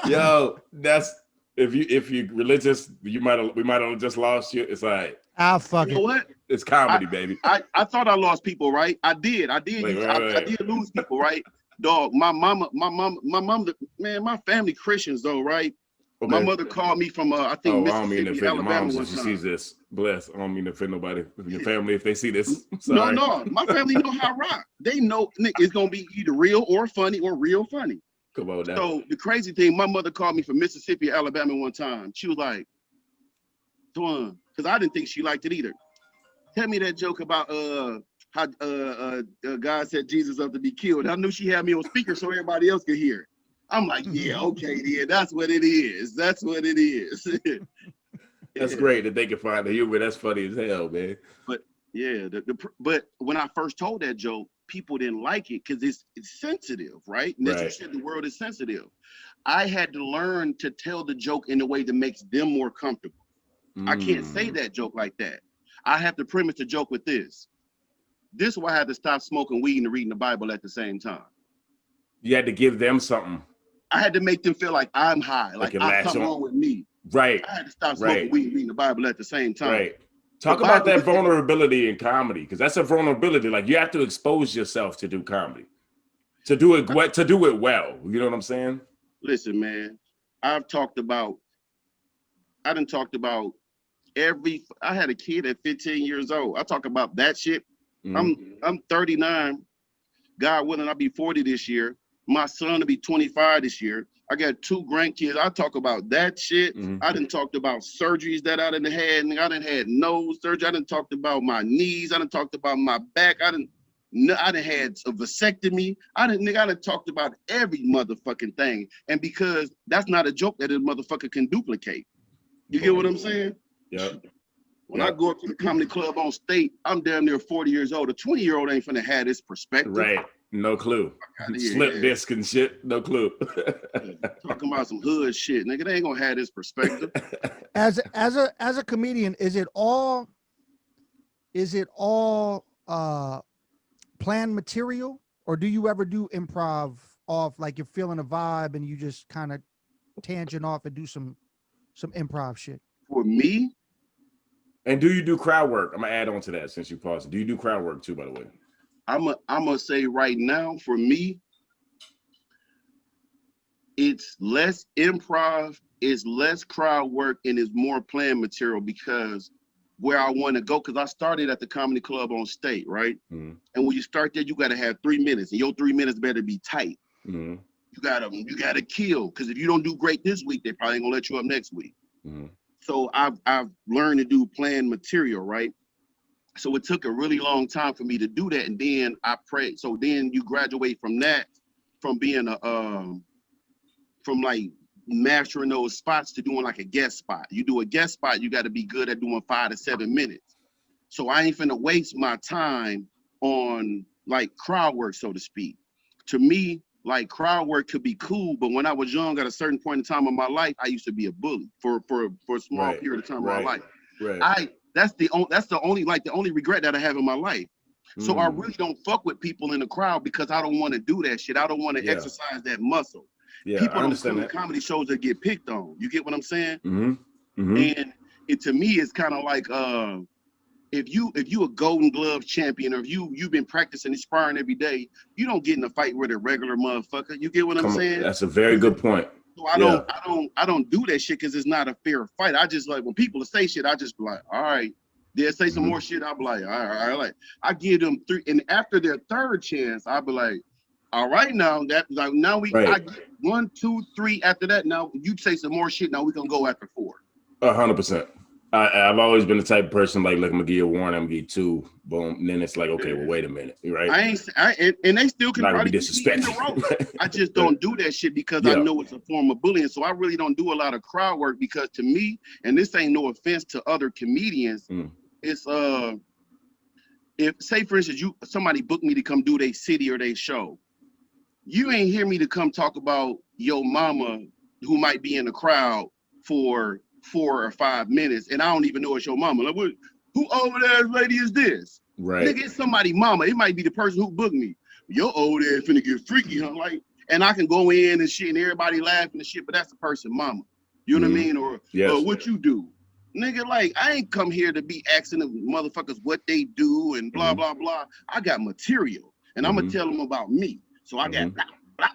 Yo, that's if you religious, we might have just lost you. It's like fuck you know what? It's comedy, baby. I thought I lost people, right? I did. I did lose people, right? Dog, my mama, man, my family Christians though, right? Okay. My mother called me from I think Mississippi, Alabama. If she sees this, bless. I don't mean to offend nobody. Your family, if they see this, sorry. No, my family know how I rock. They know it's gonna be either real or funny or real funny. Come on now. So the crazy thing, my mother called me from Mississippi, Alabama one time. She was like, "Twan," because I didn't think she liked it either. Tell me that joke about how God set Jesus up to be killed. I knew she had me on speaker so everybody else could hear. I'm like, yeah, okay, yeah, that's what it is. That's what it is. That's great that they can find the humor. That's funny as hell, man. But yeah, but when I first told that joke, people didn't like it because it's sensitive, right? And as you said, the world is sensitive. I had to learn to tell the joke in a way that makes them more comfortable. I can't say that joke like that. I have to premise the joke with this. This is why I had to stop smoking weed and reading the Bible at the same time. You had to give them something. I had to make them feel like I'm high, like something wrong with me. Right. I had to stop smoking weed and reading the Bible at the same time. Right. Talk about that vulnerability in comedy, because that's a vulnerability. Like you have to expose yourself to do comedy, to do it well. You know what I'm saying? Listen, man, I done talked about I had a kid at 15 years old. I talk about that shit. I'm 39. God willing, I'll be 40 this year. My son will be 25 this year. I got 2 grandkids. I talk about that shit. I done talked about surgeries that I done had. And I done had nose surgery. I done talked about my knees. I done talked about my back. I done had a vasectomy. I done talked about every motherfucking thing. And because that's not a joke that a motherfucker can duplicate. You get what I'm saying? Yeah. When I go up to the comedy club on state, I'm damn near 40 years old. A 20-year-old ain't finna have this perspective. Right. No clue. Slip disc and shit. No clue. Talking about some hood shit, nigga. They ain't gonna have this perspective. As a comedian, is it all planned material, or do you ever do improv off, like you're feeling a vibe and you just kind of tangent off and do some improv shit? For me. And do you do crowd work? I'm gonna add on to that since you paused. Do you do crowd work too, by the way? I'm gonna say right now, for me, it's less improv, it's less crowd work, and it's more planned material, because where I want to go, because I started at the comedy club on state, right? And when you start there, you got to have 3 minutes, and your 3 minutes better be tight. You gotta kill, because if you don't do great this week, they probably ain't gonna let you up next week. So I've learned to do planned material, right? So it took a really long time for me to do that, and then I prayed. So then you graduate from that, from being from like mastering those spots to doing like a guest spot. You do a guest spot, you got to be good at doing 5 to 7 minutes. So I ain't finna waste my time on like crowd work, so to speak. To me, like crowd work could be cool, but when I was young, at a certain point in time of my life, I used to be a bully for a small period of time of my life. That's the only regret that I have in my life. So I really don't fuck with people in the crowd, because I don't want to do that shit. I don't want to exercise that muscle. People don't come to comedy shows that get picked on. You get what I'm saying? And it, to me, it's kind of like if you a Golden Glove champion, or if you've been practicing and sparring every day, you don't get in a fight with a regular motherfucker. You get what I'm saying? That's a very good point. So I don't do that shit because it's not a fair fight. I just like when people say shit, I just be like, all right. They'll say some more shit. I'll be like, all right, like I give them 3, and after their 3rd chance, I'll be like, all right, now that like now I get 1, 2, 3. After that, now you say some more shit. Now we're gonna go after 4. 100%. I've always been the type of person like I'm gonna give 1, I'm gonna give 2, boom, and then it's like, okay, well, wait a minute, right? And they still can not probably be disrespectful. I just don't do that shit because I know it's a form of bullying. So I really don't do a lot of crowd work because to me, and this ain't no offense to other comedians, it's if say for instance somebody booked me to come do their city or their show, you ain't hear me to come talk about your mama who might be in the crowd for 4 or 5 minutes, and I don't even know it's your mama. Like, who old ass lady is this? Right. Nigga, it's somebody mama. It might be the person who booked me. Your old ass finna get freaky, huh? Like, and I can go in and shit, and everybody laughing and shit, but that's the person mama. You know what I mean? Or what you do. Nigga, like, I ain't come here to be asking the motherfuckers what they do and blah, blah, blah. I got material, and I'm going to tell them about me. So I got blah, blah,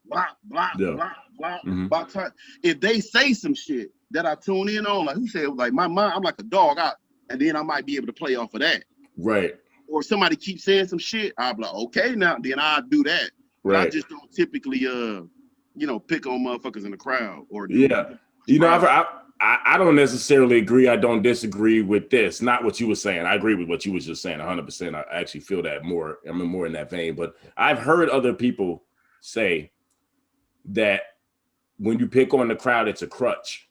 blah, blah, blah, blah, blah, blah. If they say some shit that I tune in on, like, who said, like, my mind, I'm like a dog out, and then I might be able to play off of that. Right. Or somebody keeps saying some shit, I'll be like, okay, now, then I'll do that. Right. But I just don't typically, pick on motherfuckers in the crowd. Or I don't necessarily agree. I don't disagree with this. Not what you were saying. I agree with what you was just saying 100%. I actually feel that more. I'm more in that vein. But I've heard other people say that when you pick on the crowd, it's a crutch,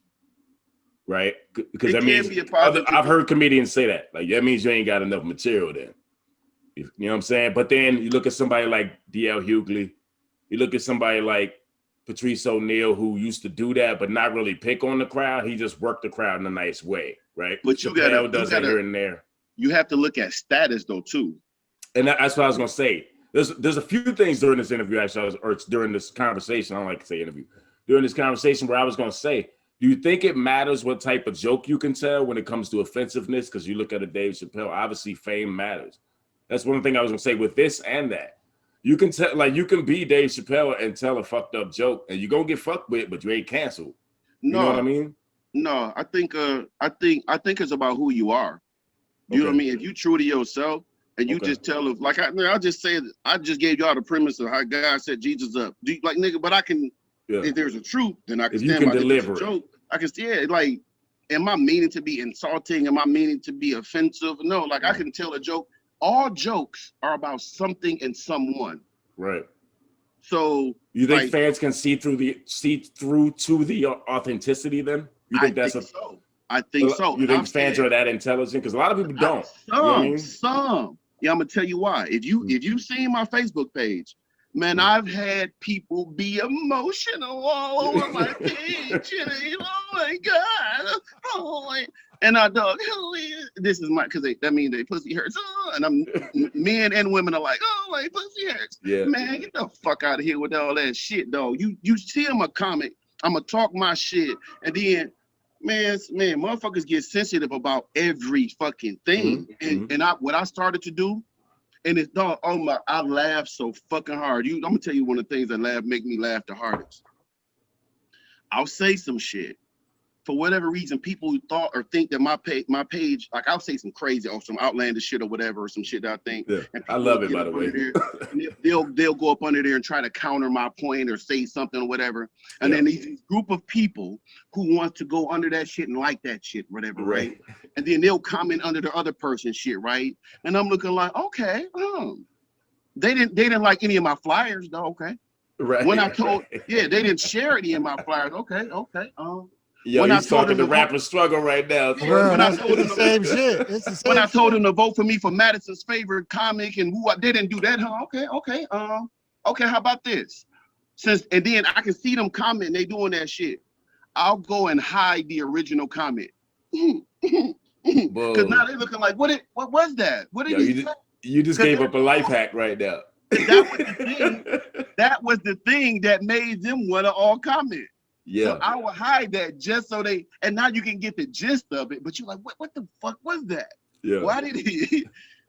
right? Because that means I've heard comedians say that. Like, that means you ain't got enough material then. You know what I'm saying? But then you look at somebody like D.L. Hughley. You look at somebody like Patrice O'Neal, who used to do that, but not really pick on the crowd. He just worked the crowd in a nice way, right? But Chappelle does it here and there. You have to look at status though too. And that's what I was gonna say. There's a few things during this interview, actually, or during this conversation. I don't like to say interview. During this conversation, where I was gonna say, do you think it matters what type of joke you can tell when it comes to offensiveness? Because you look at a Dave Chappelle, obviously fame matters. That's one thing I was gonna say with this and that. You can tell, like, you can be Dave Chappelle and tell a fucked up joke, and you're gonna get fucked with, but you ain't canceled. You know what I mean? No, I think it's about who you are. You know what I mean? If you true to yourself and you just tell them, like I just said, I just gave y'all the premise of how God set Jesus up. Like, nigga, but I can, if there's a truth, then I can stand by the joke. I can like, am I meaning to be insulting? Am I meaning to be offensive? No, like I can tell a joke. All jokes are about something and someone. Right. So you think fans can see through to the authenticity then? You think I think so. You think fans are that intelligent? Because a lot of people don't. Some. Yeah, I'm gonna tell you why. If you seen my Facebook page, man, I've had people be emotional all over my page. Oh my God. Oh my. And I dog, this is my, because that means they pussy hurts. And men and women are like, oh, my pussy hurts. Yeah. Man, get the fuck out of here with all that shit, dog. You see I'm a comic, I'm gonna talk my shit, and then, man, motherfuckers get sensitive about every fucking thing. And what I started to do, and it's dog, I laugh so fucking hard. I'm gonna tell you one of the things that make me laugh the hardest. I'll say some shit. For whatever reason, people thought or think that my page, like I'll say some crazy or some outlandish shit or whatever, or some shit that I think. Yeah, I love it, by the way. They'll go up under there and try to counter my point or say something or whatever. And then these group of people who want to go under that shit and like that shit, whatever, right? And then they'll comment under the other person's shit, right? And I'm looking like, okay, they didn't like any of my flyers, though, okay. Right. When I told, they didn't share any of my flyers, okay. Yo, he's talking the rapper struggle right now. When I told him the same shit. It's the same when I told him to vote for me for Madison's favorite comic and they didn't do that, huh? Okay. How about this? And then I can see them comment, they doing that shit. I'll go and hide the original comment. Because now they're looking like, what was that? What did he say? You just gave up a life hack right now. That was the thing that made them want to all comment. Yeah, so I will hide that just so and now you can get the gist of it, but you're like, what the fuck was that? Yeah. Why did he?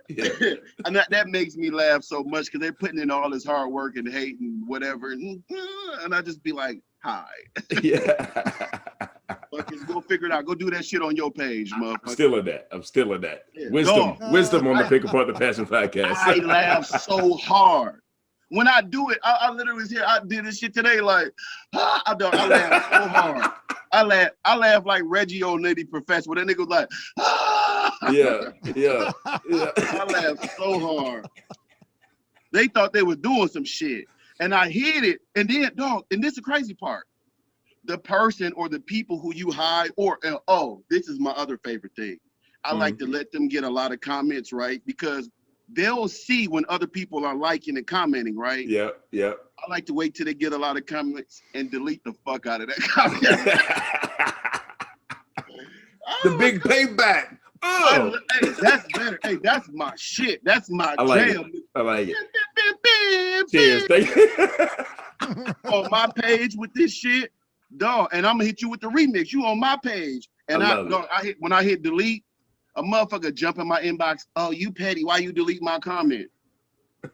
Yeah. And that makes me laugh so much because they're putting in all this hard work and hate and whatever, and I just be like, "Hi, Yeah. fuckers, go figure it out. Go do that shit on your page, motherfucker." I'm still in that. I'm still in that. Yeah, Wisdom dog. on the Pick Apart the Passion podcast. I laugh so hard when I do it. I literally was here. I did this shit today. Like, I laugh so hard. I laugh like Reggie old Nitty Professor. When that nigga was like, Yeah. I laughed so hard. They thought they were doing some shit, and I hid it. And then, dog, and this is the crazy part. The person or the people who you hide, this is my other favorite thing. I like to let them get a lot of comments, right? Because they'll see when other people are liking and commenting, right? Yeah. I like to wait till they get a lot of comments and delete the fuck out of that comment. The big payback. Oh. Hey, that's better. Hey, that's my shit. That's my jam. I like it. Cheers. Thank you. On my page with this shit, dog, and I'm gonna hit you with the remix. You on my page, and when I hit delete, a motherfucker jump in my inbox. Oh, you petty. Why you delete my comment?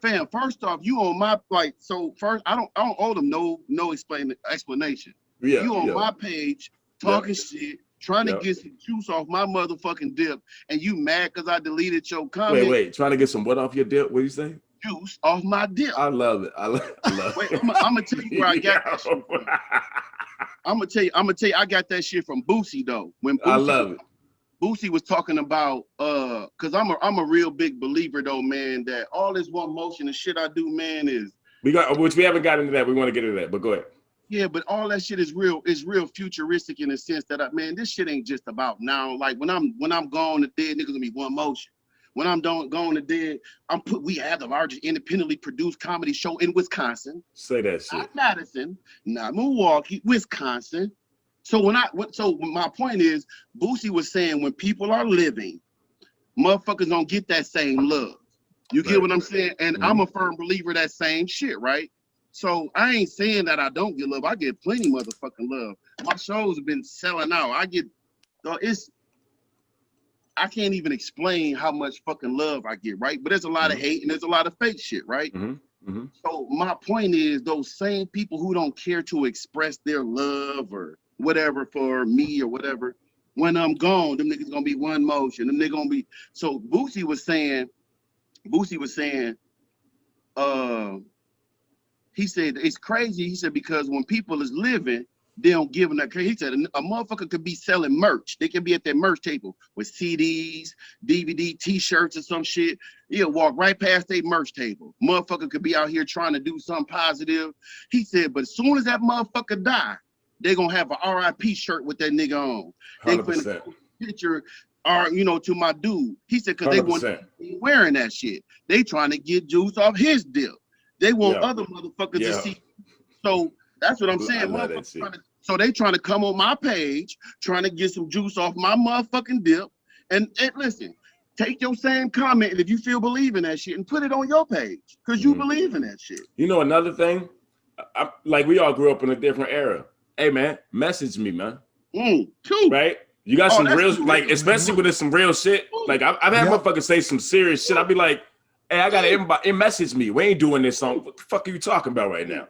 Fam, first off, you on my first I don't owe them no explanation. Yeah, you on my page talking shit, trying to get some juice off my motherfucking dip, and you mad because I deleted your comment. Wait, trying to get some what off your dip? What do you say? Juice off my dip. I love it. I love it. Wait, I'm gonna tell you where I got that shit from. I'm gonna tell you I got that shit from Boosie though. When Boosie, I love it. Boosie was talking about because I'm a real big believer though, man, that all this one motion and shit I do, man, is which we haven't got into that. We want to get into that, but go ahead. Yeah, but all that shit is real futuristic in the sense that this shit ain't just about now. Like when I'm gone to dead, niggas gonna be one motion. When I'm gone to dead, we have the largest independently produced comedy show in Wisconsin. Say that shit. Not Madison, not Milwaukee, Wisconsin. So my point is, Boosie was saying when people are living, motherfuckers don't get that same love. You get what I'm saying? And I'm a firm believer of that same shit, right? So I ain't saying that I don't get love. I get plenty motherfucking love. My shows have been selling out. I can't even explain how much fucking love I get, right? But there's a lot of hate and there's a lot of fake shit, right? So my point is those same people who don't care to express their love or whatever for me or whatever, when I'm gone, them niggas gonna be one motion. Them niggas gonna be. So Boosie was saying, he said it's crazy. He said because when people is living, they don't give them that. He said a motherfucker could be selling merch. They can be at their merch table with CDs, DVD, T-shirts, or some shit. He'll walk right past their merch table. Motherfucker could be out here trying to do something positive. He said, but as soon as that motherfucker die, they gonna have a RIP shirt with that nigga on. They gonna picture, to my dude. He said because they want to be wearing that shit. They trying to get juice off his deal. They want other motherfuckers to see. So that's what I'm saying. So they trying to come on my page, trying to get some juice off my motherfucking dip. And listen, take your same comment, and if you believe in that shit, and put it on your page because you believe in that shit. You know another thing, like we all grew up in a different era. Hey man, message me, man. Too. Right? You got some real, like especially when it's some real shit. Like I've had motherfuckers say some serious shit. I'll be like, hey, I got everybody message me. We ain't doing this song. What the fuck are you talking about right now?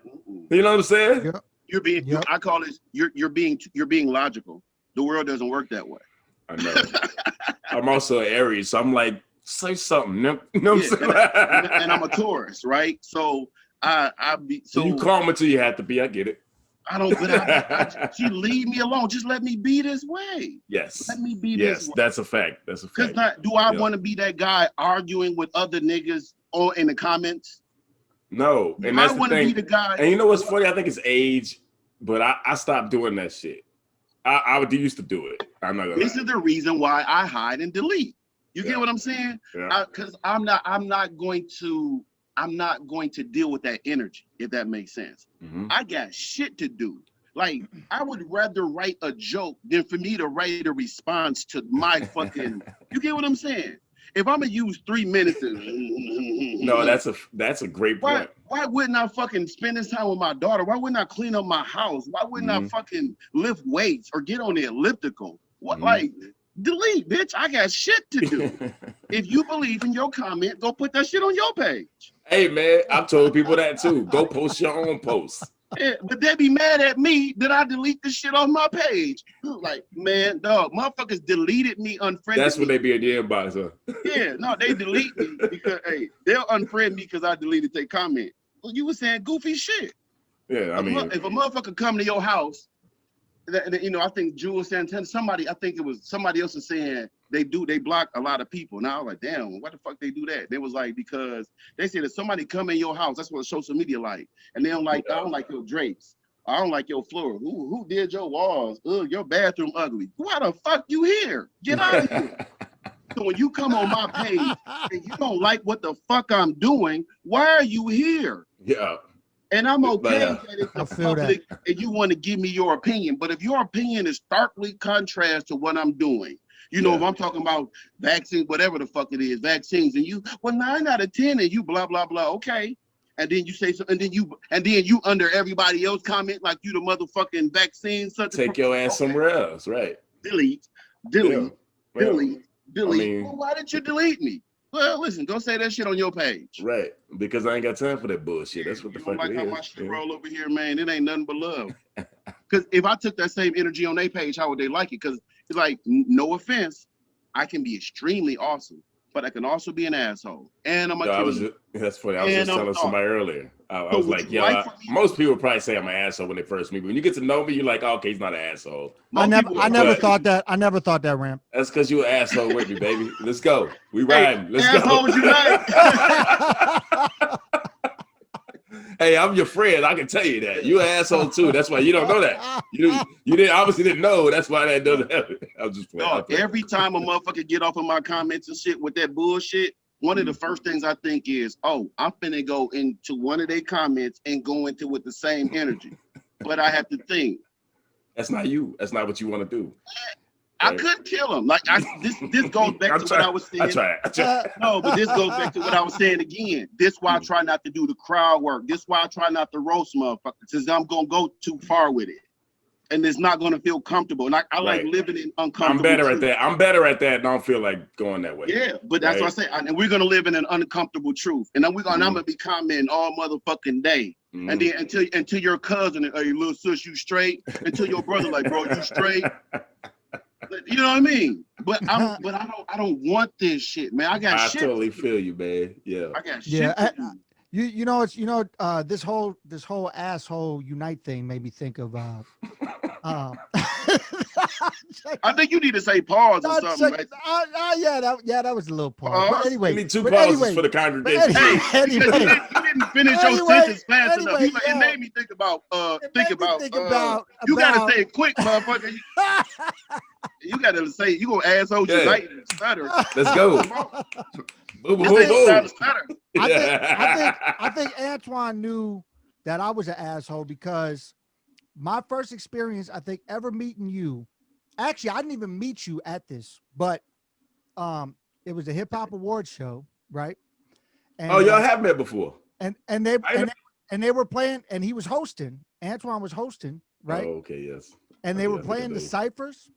You know what I'm saying? Yep. You're being. I call it. You're being logical. The world doesn't work that way. I know. I'm also an Aries, so I'm like, say something. You know what I'm saying? And I'm a Taurus, right? So So you calm until you have to be. I get it. I don't. But you leave me alone. Just let me be this way. Yes. Let me be this way. Yes, that's a fact. That's a fact. Because do I want to be that guy arguing with other niggas in the comments? No, and that's the thing. Be the guy. And you know what's funny? I think it's age, but I stopped doing that shit. I used to do it. I'm not gonna. This is the reason why I hide and delete. You get what I'm saying? Yeah. Because I'm not going to deal with that energy, if that makes sense. I got shit to do. Like, I would rather write a joke than for me to write a response to my fucking. You get what I'm saying? If I'm gonna use 3 minutes, no, that's a great point. Why wouldn't I fucking spend this time with my daughter? Why wouldn't I clean up my house? Why wouldn't I fucking lift weights or get on the elliptical? What like delete, bitch. I got shit to do. If you believe in your comment, go put that shit on your page. Hey man, I've told people that too. Go post your own posts. Yeah, but they be mad at me that I delete the shit off my page. Like, man, dog, motherfuckers deleted me, unfriended That's when me. they be in the inbox, huh? Yeah, no, they delete me because, hey, they'll unfriend me because I deleted their comment. Well, you were saying goofy shit. Yeah, I mean, If a motherfucker come to your house, you know, I think Jules Santana, I think it was somebody else was saying they block a lot of people. Now I'm like, damn, why the fuck they do that? They was like, because they said if somebody come in your house, that's what social media like. And they don't like, I don't like your drapes. I don't like your floor. Who did your walls? Ugh, your bathroom ugly. Why the fuck you here? Get out of here. So when you come on my page and you don't like what the fuck I'm doing, why are you here? yeah. And I'm okay that it's I the feel public and you want to give me your opinion. But if your opinion is starkly contrast to what I'm doing, you know, if I'm talking about vaccines, whatever the fuck it is, vaccines, and you, well, 9 out of 10, and you blah, blah, blah, okay. And then you say so, and then you under everybody else comment like you the motherfucking vaccine. Take your ass somewhere else, right? Delete. Yeah. I mean, Well, why did you delete me? Well, listen, go say that shit on your page. right, because I ain't got time for that bullshit. That's what the fuck Like it how is. my shit roll over here, man. It ain't nothing but love. Because if I took that same energy on their page, how would they like it? Because it's like, no offense, I can be extremely awesome, but I can also be an asshole. And I'm That's funny. I was just telling somebody earlier. I was like, yo, most people probably say I'm an asshole when they first meet me. When you get to know me, you're like, oh, okay, he's not an asshole. I never thought that. I never thought that, Ram. That's because you an asshole with me, baby. Let's go. We riding. Let's go. Hey, I'm your friend. I can tell you that. You an asshole too. That's why you don't know that. You obviously didn't know. That's why that doesn't happen. I'm just playing. No, every time a motherfucker get off of my comments and shit with that bullshit, one of the first things I think is, oh, I'm finna go into one of their comments and go into with the same energy. But I have to think. That's not you. That's not what you want to do. I couldn't kill him. Like this goes back to what I was saying. I tried. No, but this goes back to what I was saying again. This why I try not to do the crowd work. This why I try not to roast motherfuckers, because I'm gonna go too far with it. And it's not gonna feel comfortable. And I like living in uncomfortable. I'm better at that. I'm better at that and I don't feel like going that way. Yeah, but that's what I say. And we're gonna live in an uncomfortable truth. And then I'm gonna be commenting all motherfucking day. And then until your cousin, hey, little sis, you straight, until your brother like, bro, you straight. You know what I mean? But I don't want this shit, man. I totally feel you, man. Yeah. I got shit. This whole asshole unite thing made me think of I think you need to say pause or something. Right? That was a little pause. But anyway, we need 2 pauses for the congregation. You didn't finish your sentence fast enough. It made me think about you gotta say it quick, motherfucker. You gotta say you gonna asshole unite and stutter. Let's go. I think Antoine knew that I was an asshole because my first experience, I think, ever meeting you, actually, I didn't even meet you at this, but it was a hip hop awards show, right? And, y'all have met before. And they were playing, and he was hosting. Antoine was hosting, right? Oh, okay, yes. And they were playing the ciphers,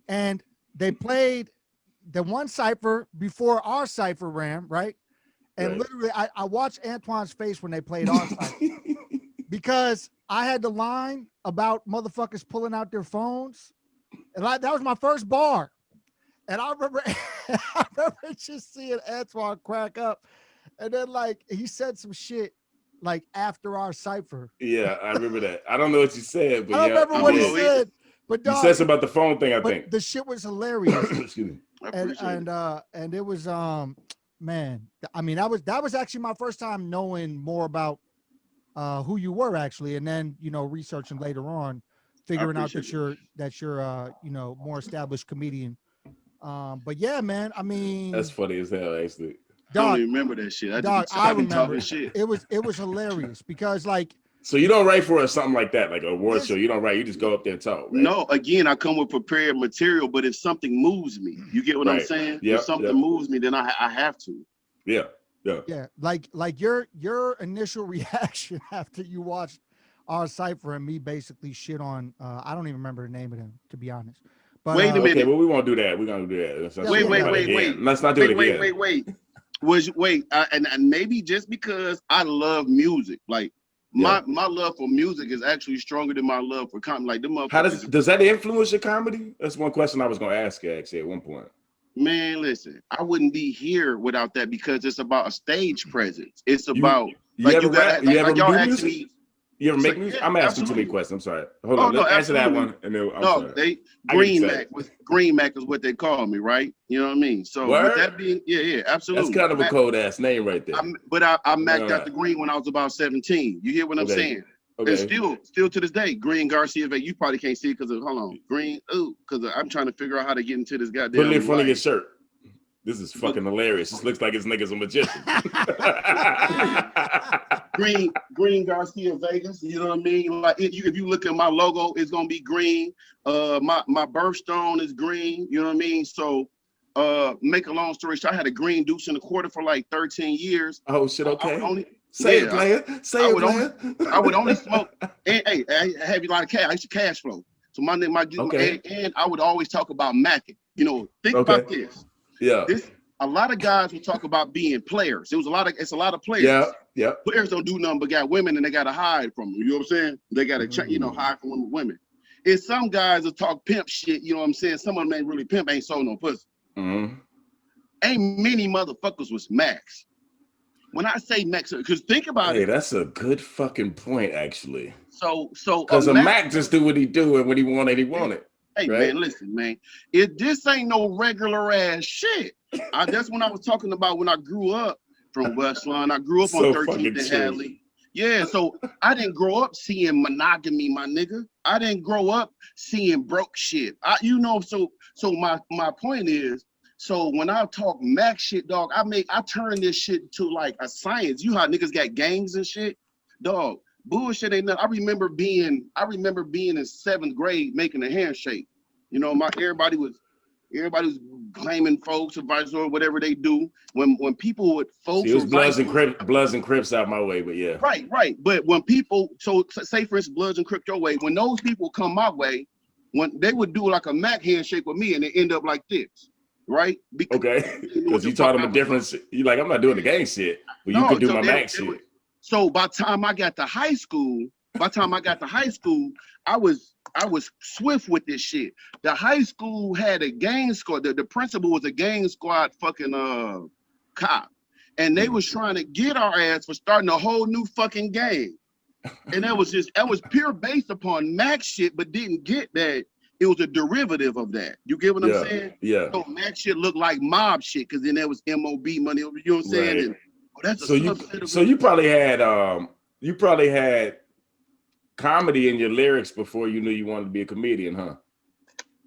and they played the one cipher before our cipher ran, right? And literally, I watched Antoine's face when they played our cipher because I had the line about motherfuckers pulling out their phones, and that was my first bar. And I remember just seeing Antoine crack up, and then like he said some shit like after our cipher. Yeah, I remember that. I don't know what you said, but I don't remember what he said. But you said something about the phone thing, I think. The shit was hilarious. Excuse me. And it was man, I mean, that was actually my first time knowing more about who you were actually, and then researching later on, figuring out that you're more established comedian. But yeah, man, I mean, that's funny as hell, actually. Dog, I don't even remember that shit. I remember shit. It was hilarious because like. So you don't write for something like that, like a award show. You don't write. You just go up there and talk. Right? No, again, I come with prepared material. But if something moves me, you get what I'm saying? If something moves me, then I have to. Yeah. Like your initial reaction after you watched our cipher and me basically shit on. I don't even remember the name of them, to be honest. But, Wait a minute. Okay, well, we won't do that. We're gonna do that. Wait. Let's not do it again. Wait. And maybe just because I love music, like my love for music is actually stronger than my love for comedy. Like them How does that influence your comedy? That's one question I was gonna ask you actually at one point. Man, listen, I wouldn't be here without that because it's about a stage presence. It's about you ever do music? You ever make music? I'm asking too many questions. I'm sorry. Hold on. Let's answer that one. And then I'm sorry. Green Mac is what they call me, right? You know what I mean? So with that being, absolutely. That's kind of a cold ass name right there. But I maxed out the green when I was about 17. You hear what I'm saying? Okay. And still to this day, Green Garcia Vega. You probably can't see it because of because I'm trying to figure out how to get into this goddamn. Put it in front of your shirt. This is fucking hilarious. This looks like this nigga's a magician. Green Garcia Vegas. You know what I mean? Like if you look at my logo, it's gonna be green. My birthstone is green. You know what I mean? So make a long story short, I had a green deuce and a quarter for like 13 years. Oh shit, okay. Say it, player. I would only smoke. And hey, I have a lot of cash. I used to cash flow. So and I would always talk about macking. You know, think about this. Yeah. A lot of guys will talk about being players. It's a lot of players. Yeah. Players don't do nothing but got women and they gotta hide from them. You know what I'm saying? They gotta hide from women. And some guys will talk pimp shit, you know what I'm saying? Some of them ain't really pimp, ain't sold no pussy. Mm-hmm. Ain't many motherfuckers was max. When I say max, because think about it. Hey, that's a good fucking point, actually. So because a Mac just do what he do, and when he want it, he want it. Hey, right? Man, listen, man. If this ain't no regular ass shit, that's when I was talking about when I grew up from Westlawn. I grew up on 13th and Hadley. Yeah, so I didn't grow up seeing monogamy, my nigga. I didn't grow up seeing broke shit. So my point is, so when I talk Mac shit, dog, I turn this shit to like a science. You how niggas got gangs and shit, dog. Bullshit ain't nothing. I remember being in 7th grade making a handshake. You know, everybody was claiming folks, advice or whatever they do. When people would folks, it was Bloods and Crips out my way, but yeah. Right. But when people, so say for instance, Bloods and Crips your way, when those people come my way, when they would do like a Mac handshake with me and it end up like this, right? Because you taught them a difference. You like, I'm not doing the gang shit, but you could do my Mac shit. So by the time I got to high school, I was swift with this shit. The high school had a gang squad. The principal was a gang squad fucking cop. And they was trying to get our ass for starting a whole new fucking gang. And that was pure based upon Mac shit, but didn't get that it was a derivative of that. You get what I'm saying? Yeah. So Mac shit looked like mob shit, because then there was MOB money, you know what I'm saying? Right. And, that's so you probably had comedy in your lyrics before you knew you wanted to be a comedian, huh?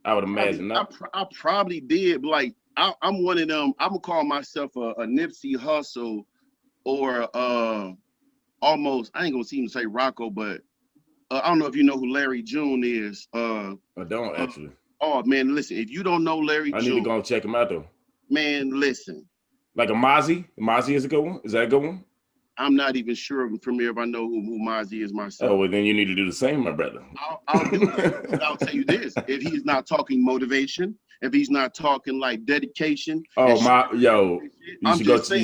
I would imagine. I probably did. But like I'm one of them. I'm gonna call myself a Nipsey Hussle or almost. I ain't gonna even say Rocco, but I don't know if you know who Larry June is. I don't actually. Oh man, listen. If you don't know Larry June, I need to go and check him out though. Man, listen. Like a Mozzie? Mozzie is a good one? Is that a good one? I'm not even sure from here if I know who Mozzie is myself. Oh, well, then you need to do the same, my brother. I'll do that. But I'll tell you this. If he's not talking motivation, if he's not talking like dedication. Oh, you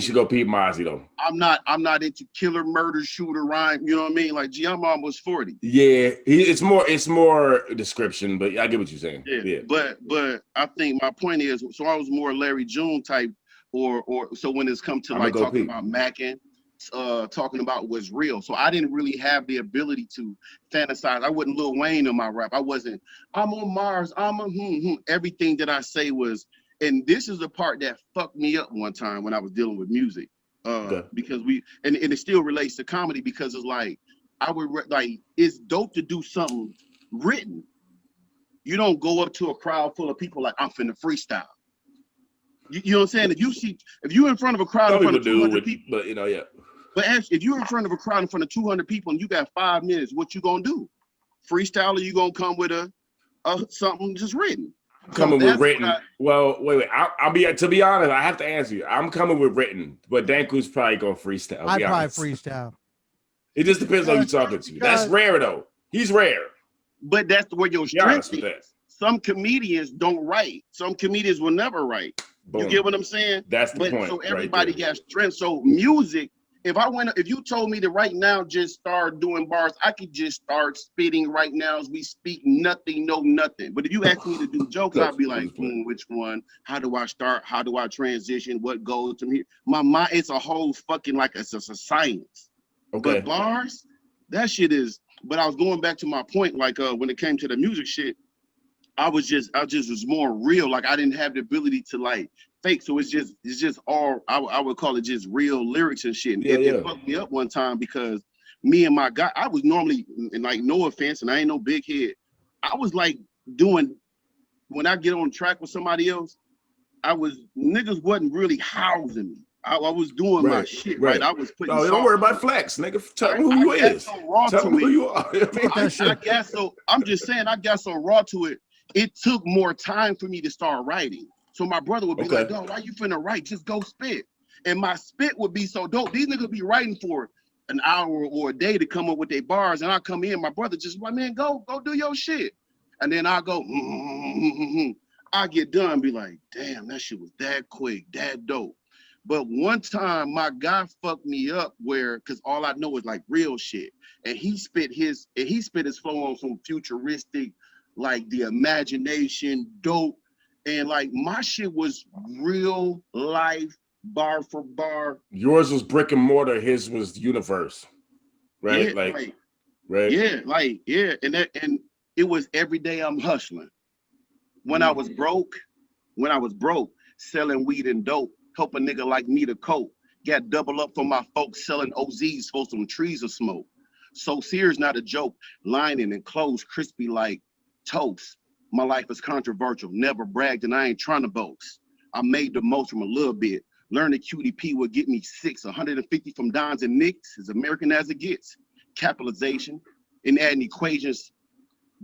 should go peep Mozzie, though. I'm not into killer, murder, shooter, rhyme. You know what I mean? Like, I'm almost 40. Yeah, it's more description, but I get what you're saying. Yeah. But I think my point is, so I was more Larry June type, or so when it's come to like talking about macking, talking about what's real. So I didn't really have the ability to fantasize. I wasn't Lil Wayne in my rap. I'm on Mars. Everything that I say was, and this is the part that fucked me up one time when I was dealing with music. Because and it still relates to comedy, because it's like, it's dope to do something written. You don't go up to a crowd full of people like, I'm finna freestyle. You know what I'm saying? If you're in front of a crowd in front of 200 people, but yeah. But if you're in front of a crowd in front of 200 people and you got 5 minutes, what you gonna do? Freestyle, or you gonna come with a something just written? Coming with written. Well, wait. To be honest, I have to answer you. I'm coming with written, but Danku's probably gonna freestyle. I probably freestyle. It just depends on who you're talking to. That's rare though. He's rare. But that's where your strength is. some comedians don't write. Some comedians will never write. Boom. You get what I'm saying? That's the point. So everybody right there. got strength. So music, if you told me to right now just start doing bars, I could just start spitting right now as we speak, nothing, no nothing. But if you ask me to do jokes, I'd be like, which one? How do I start? How do I transition? What goes to me? My mind, it's a whole fucking it's a science. Okay. But bars, that shit is. But I was going back to my point, when it came to the music shit, I just was more real. Like I didn't have the ability to fake. So it's just all I would call it just real lyrics and shit. And it fucked me up one time because me and my guy, I was normally, and no offense, and I ain't no big head. I was doing, when I get on track with somebody else, niggas wasn't really housing me. I was doing my shit, right? I was putting. No, don't worry about flex, nigga. Tell them who you is. Tell them who you are. I guess so. I'm just saying, I got so raw to it. It took more time for me to start writing. So my brother would be like, dog, why you finna write? Just go spit. And my spit would be so dope. These niggas be writing for an hour or a day to come up with their bars. And I come in, my brother just like, man, go do your shit. And then I go, I get done, be like, damn, that shit was that quick, that dope. But one time my guy fucked me up cause all I know is real shit. And he spit his flow on some futuristic, the imagination, dope. And my shit was real life, bar for bar. Yours was brick and mortar, his was universe. Right? Yeah, right. Yeah, and it was every day I'm hustling. When I was broke, selling weed and dope, help a nigga like me to cope. Got double up for my folks selling OZs for some trees of smoke. So serious, not a joke. Lining and clothes crispy like toast. My life is controversial. Never bragged and I ain't trying to boast. I made the most from a little bit. Learn that QDP would get me 150 from Dons and Nicks, as American as it gets. Capitalization and adding equations.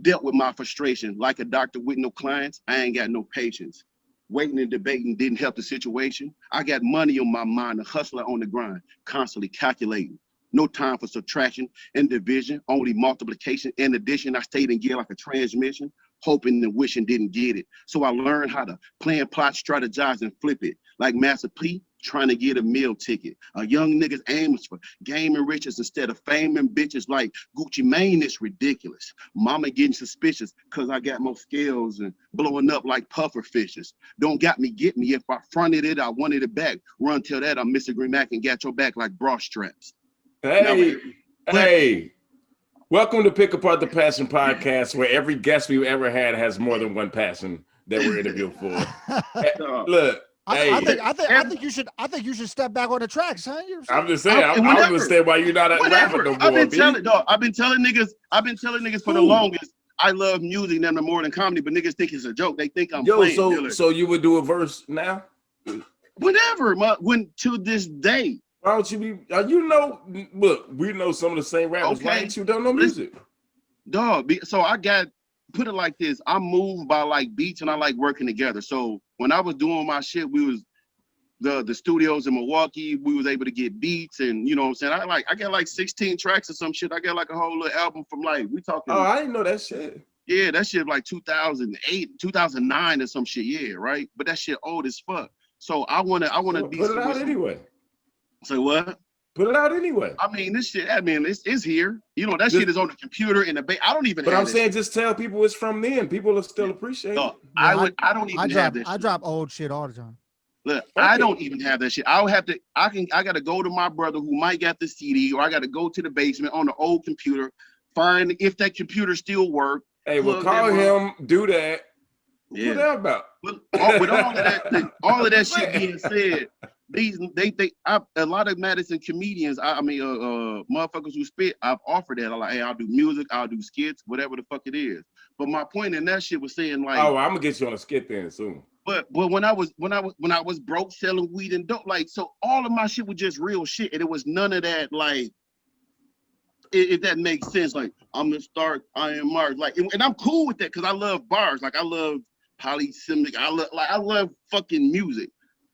Dealt with my frustration. Like a doctor with no clients, I ain't got no patience. Waiting and debating didn't help the situation. I got money on my mind, a hustler on the grind, constantly calculating. No time for subtraction and division, only multiplication and addition. I stayed in gear like a transmission, hoping and wishing didn't get it. So I learned how to plan, plot, strategize, and flip it. Like Master P, trying to get a meal ticket. A young nigga's aim is for game and riches instead of fame and bitches like Gucci Mane. It's ridiculous. Mama getting suspicious because I got more scales and blowing up like puffer fishes. Don't got me, get me. If I fronted it, I wanted it back. Run till that, I'm Mr. Green Mac and got your back like bra straps. Hey. Welcome to Pick Apart the Passion podcast, where every guest we've ever had has more than one passion that we're interviewing for. Look, I think you should step back on the tracks, huh? I'm just saying, I don't understand why you're not rapping no more. I've been telling niggas for the longest. I love music more than comedy, but niggas think it's a joke. They think I'm playing. So you would do a verse now? Whenever, to this day. Why don't you be? Look, we know some of the same rappers. Why ain't you done no music? Dog, so I got, put it like this. I'm moved by beats and I like working together. So when I was doing my shit, we was the studios in Milwaukee, we was able to get beats and you know what I'm saying? I got 16 tracks or some shit. I got a whole little album from we talking. Oh, I didn't know that shit. Yeah, that shit 2008, 2009 or some shit. Yeah, right. But that shit old as fuck. So I wanna be put it out anyway. Say what? Put it out anyway. I mean, this shit. It's here. You know that shit is on the computer in the I don't even. But I'm saying, just tell people it's from then. People will still appreciate it. I don't even have this. I drop old shit all the time. Look, I don't even have that shit. I'll have to. I gotta go to my brother who might got the CD, or I gotta go to the basement on the old computer, find if that computer still work. Hey, well, call him. Do that. Yeah. What that about? With all of that shit being said. A lot of Madison comedians, motherfuckers who spit, I've offered that. I'm like, hey, I'll do music, I'll do skits, whatever the fuck it is. But my point in that shit was saying oh, I'm gonna get you on a skit then soon. But when I was broke selling weed and dope, so all of my shit was just real shit, and it was none of that if that makes sense. I'm gonna start Iron Mars, and I'm cool with that because I love bars, I love polysemic, I love fucking music.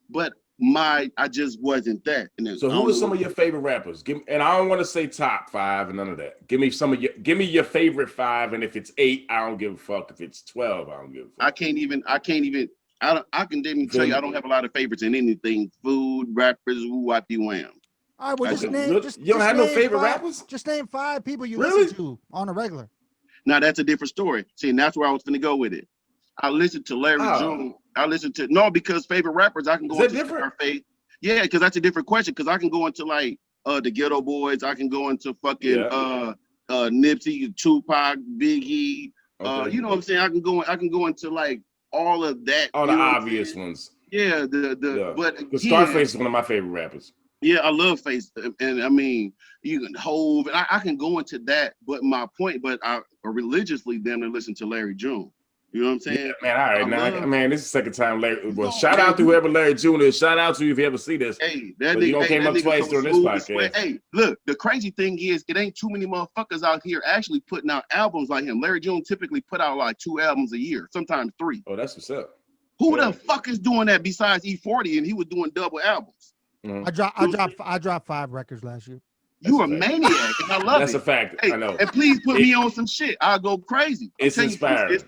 But I just wasn't that. And then, So who are some of your favorite rappers? And I don't want to say top 5 and none of that. Give me your favorite 5, and if it's 8, I don't give a fuck. If it's 12, I don't give a fuck. I can't even I can even tell you I don't have a lot of favorites in anything. Food, rappers, woo whappy wham. All right, well, I just don't- name. You don't have no favorite 5 rappers? Just name 5 people you Really? listen to on a regular. Now that's a different story. See, and that's where I was gonna go with it. I listened to Larry June. I listened to because favorite rappers I can go into Scarface. Yeah, because that's a different question. Because I can go into like the Ghetto Boys. I can go into fucking Nipsey, Tupac, Biggie. You know what I'm saying? I can go into like all of that. All the obvious ones. Yeah, but again, Scarface is one of my favorite rappers. Yeah, I love Face, and I mean, you can Hove, and I can go into that. But my point, I religiously then listen to Larry June. You know what I'm saying? Yeah, man, all right, man, this is the second time Larry. Well, shout out to whoever Larry June is. Shout out to you if you ever see this. Hey, you came up twice during this podcast. Hey, look, the crazy thing is, it ain't too many motherfuckers out here actually putting out albums like him. Larry June typically put out like 2 albums a year, sometimes 3. Oh, that's what's up. Who the fuck is doing that besides E40? And he was doing double albums. Mm-hmm. I dropped 5 records last year. You a maniac, and I love That's it. a fact. Hey, I know. And please put me on some shit. I'll go crazy. It's inspiring.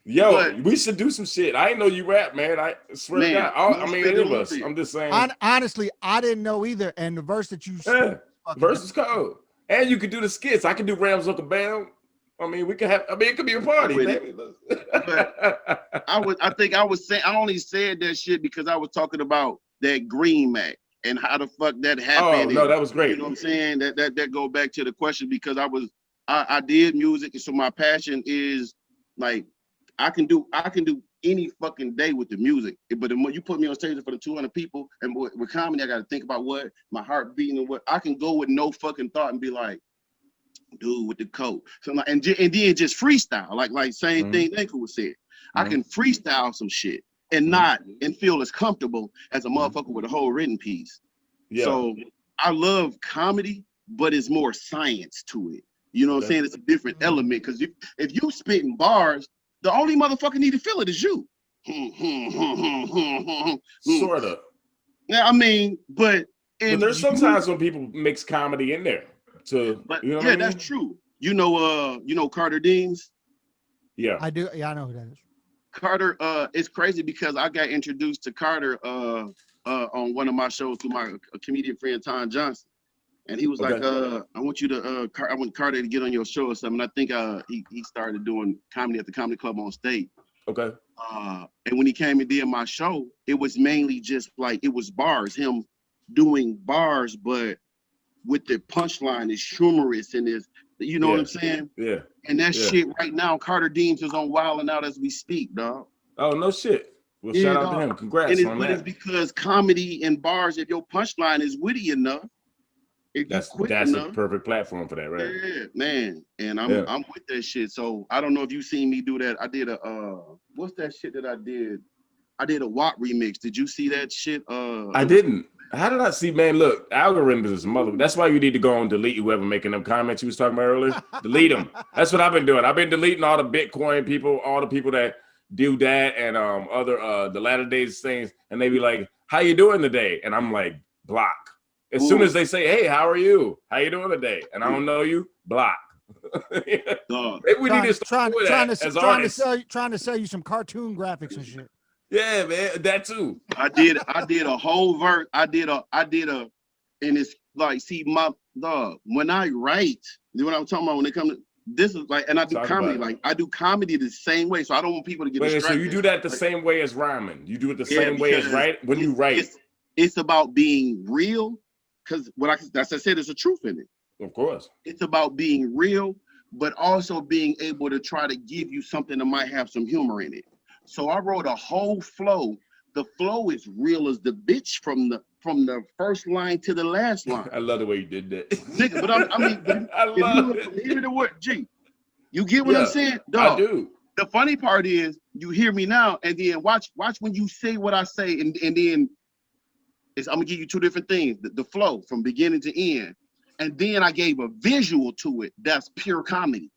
Yo, we should do some shit. I didn't know you rap, man. I swear to God. I mean, any of us. I'm just saying. Honestly, I didn't know either. And the verse that you verse is cold. And you could do the skits. I can do Rams Uncle Bam. I mean, it could be a party, baby. I think I was saying, I only said that shit because I was talking about that Green Mac and how the fuck that happened. Oh, no, that was great. You know what I'm saying? That go back to the question because I did music, and so my passion is like I can do any fucking day with the music. But the more you put me on stage for the 200 people, and with comedy, I got to think about what my heart beating and what I can go with no fucking thought and be like, dude with the coat. So like, and then just freestyle, like same thing Nico was saying. I can freestyle some shit and and feel as comfortable as a motherfucker with a whole written piece. Yeah. So I love comedy, but it's more science to it. You know what I'm saying? It's a different element because if you spitting bars, the only motherfucker need to feel it is you. Sort of. Yeah, I mean, but there's sometimes when people mix comedy in there. You know what I mean? That's true. You know Carter Deems? Yeah. I do. Yeah, I know who that is. Carter, it's crazy because I got introduced to Carter on one of my shows through my comedian friend Tom Johnson. And he was like, I want you to I want Carter to get on your show or something. I think he started doing comedy at the Comedy Club on State. Okay. And when he came and did my show, it was mainly just like it was bars, him doing bars, but with the punchline is humorous and is, you know what I'm saying? Yeah. And that shit right now, Carter Deems is on Wild and Out as we speak, dog. Oh, no shit. Well, shout out to him. Congrats on that. It's because comedy and bars, if your punchline is witty enough, that's a perfect platform for that, right? Yeah, man. And I'm with that shit. So I don't know if you seen me do that. I did what's that shit that I did? I did a WAP remix. Did you see that shit? I didn't. How did I see, man? Look, algorithms is mother. That's why you need to go and delete whoever making them comments you was talking about earlier. Delete them. That's what I've been doing. I've been deleting all the Bitcoin people, all the people that do that and other the latter days things, and they be like, "How you doing today?" And I'm like, block. As soon as they say, "Hey, how are you? How you doing today?" and I don't know you, block. Maybe we need to start trying to sell you some cartoon graphics and shit. Yeah, man, that too. I did a whole verse. I did a, and it's like, see, my dog, when I write, you know what I'm talking about when it comes to, this is like, and I do comedy, like I do comedy the same way. So I don't want people to get distracted. So you do that the same way as rhyming. You do it the same way as when you write. It's about being real, because as I said, there's a truth in it. Of course. It's about being real, but also being able to try to give you something that might have some humor in it. So I wrote a whole flow. The flow is real as the bitch from the first line to the last line. I love the way you did that. Nigga, but I mean, I love it. Hear the word, G. You get what I'm saying? Dog, I do. The funny part is you hear me now, and then watch when you say what I say, and then I'm gonna give you two different things. The flow from beginning to end. And then I gave a visual to it that's pure comedy.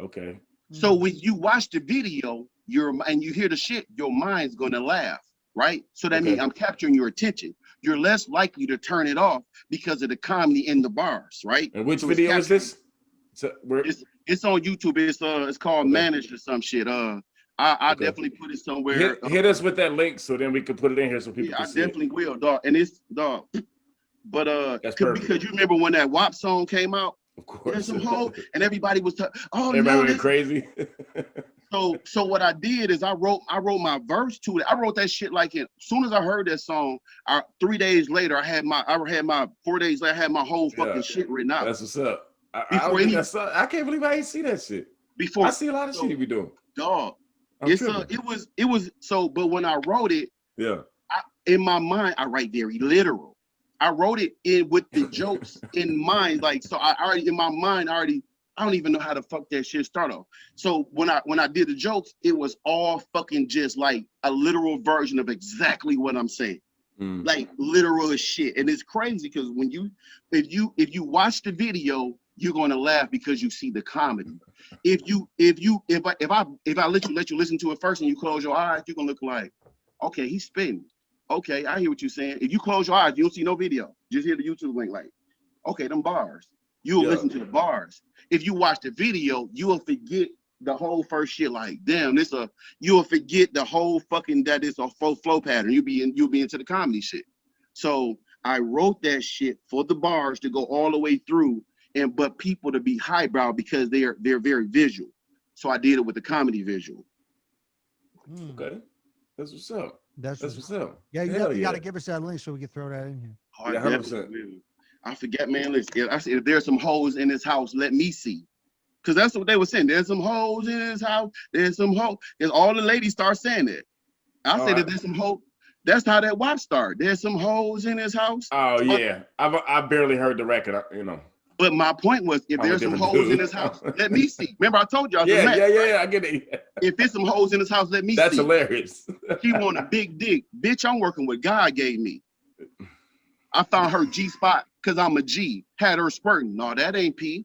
Okay. So when you watch the video, and you hear the shit, your mind's gonna laugh. right? So that means I'm capturing your attention. You're less likely to turn it off because of the comedy in the bars, right? And which so video is this? So it's on YouTube. It's called Managed or some shit. I definitely put it somewhere. Hit us with that link so then we can put it in here so people can see it. I definitely will, dog. And it's dog. But because you remember when that WAP song came out? Of course. There's some hoes, and everybody was everybody went crazy. So what I did is I wrote my verse to it. I wrote that shit like as soon as I heard that song. 3 days later, I had my 4 days later, I had my whole fucking shit written out. That's what's up. I can't believe I ain't see that shit. I see a lot of shit you be doing. Dog. It was so, but when I wrote it, in my mind, I write very literal. I wrote it in with the jokes in mind, like so. I already in my mind I don't even know how the fuck that shit started off. So when I did the jokes, it was all fucking just like a literal version of exactly what I'm saying, like literal as shit. And it's crazy because if you watch the video, you're gonna laugh because you see the comedy. If I let you listen to it first and you close your eyes, you're gonna look like, okay, he's spitting. Okay, I hear what you're saying. If you close your eyes, you don't see no video. Just hear the YouTube link, like, okay, them bars. You'll listen to the bars. If you watch the video, you will forget the whole first shit. Like, damn, you will forget the whole fucking that is a flow pattern. You'll be into the comedy shit. So I wrote that shit for the bars to go all the way through, but people to be highbrow because they're very visual. So I did it with the comedy visual. Okay, that's what's up. That's what's up. Yeah, you got to give us that link so we can throw that in here. Oh, 100%. I forget, man. Listen, I said, if there's some hoes in this house, let me see. Because that's what they were saying. There's some hoes in this house. There's some hoes. Because all the ladies start saying it. I said that there's some hoes. That's how that WAP started. There's some hoes in this house. Oh, yeah. I barely heard the record, But my point was, if there's some hoes in this house, let me see. Remember, I told y'all. Yeah, I get it. If there's some hoes in this house, let me see. That's hilarious. She want a big dick. Bitch, I'm working with God gave me. I found her G-spot because I'm a G. Had her squirting. No, that ain't P.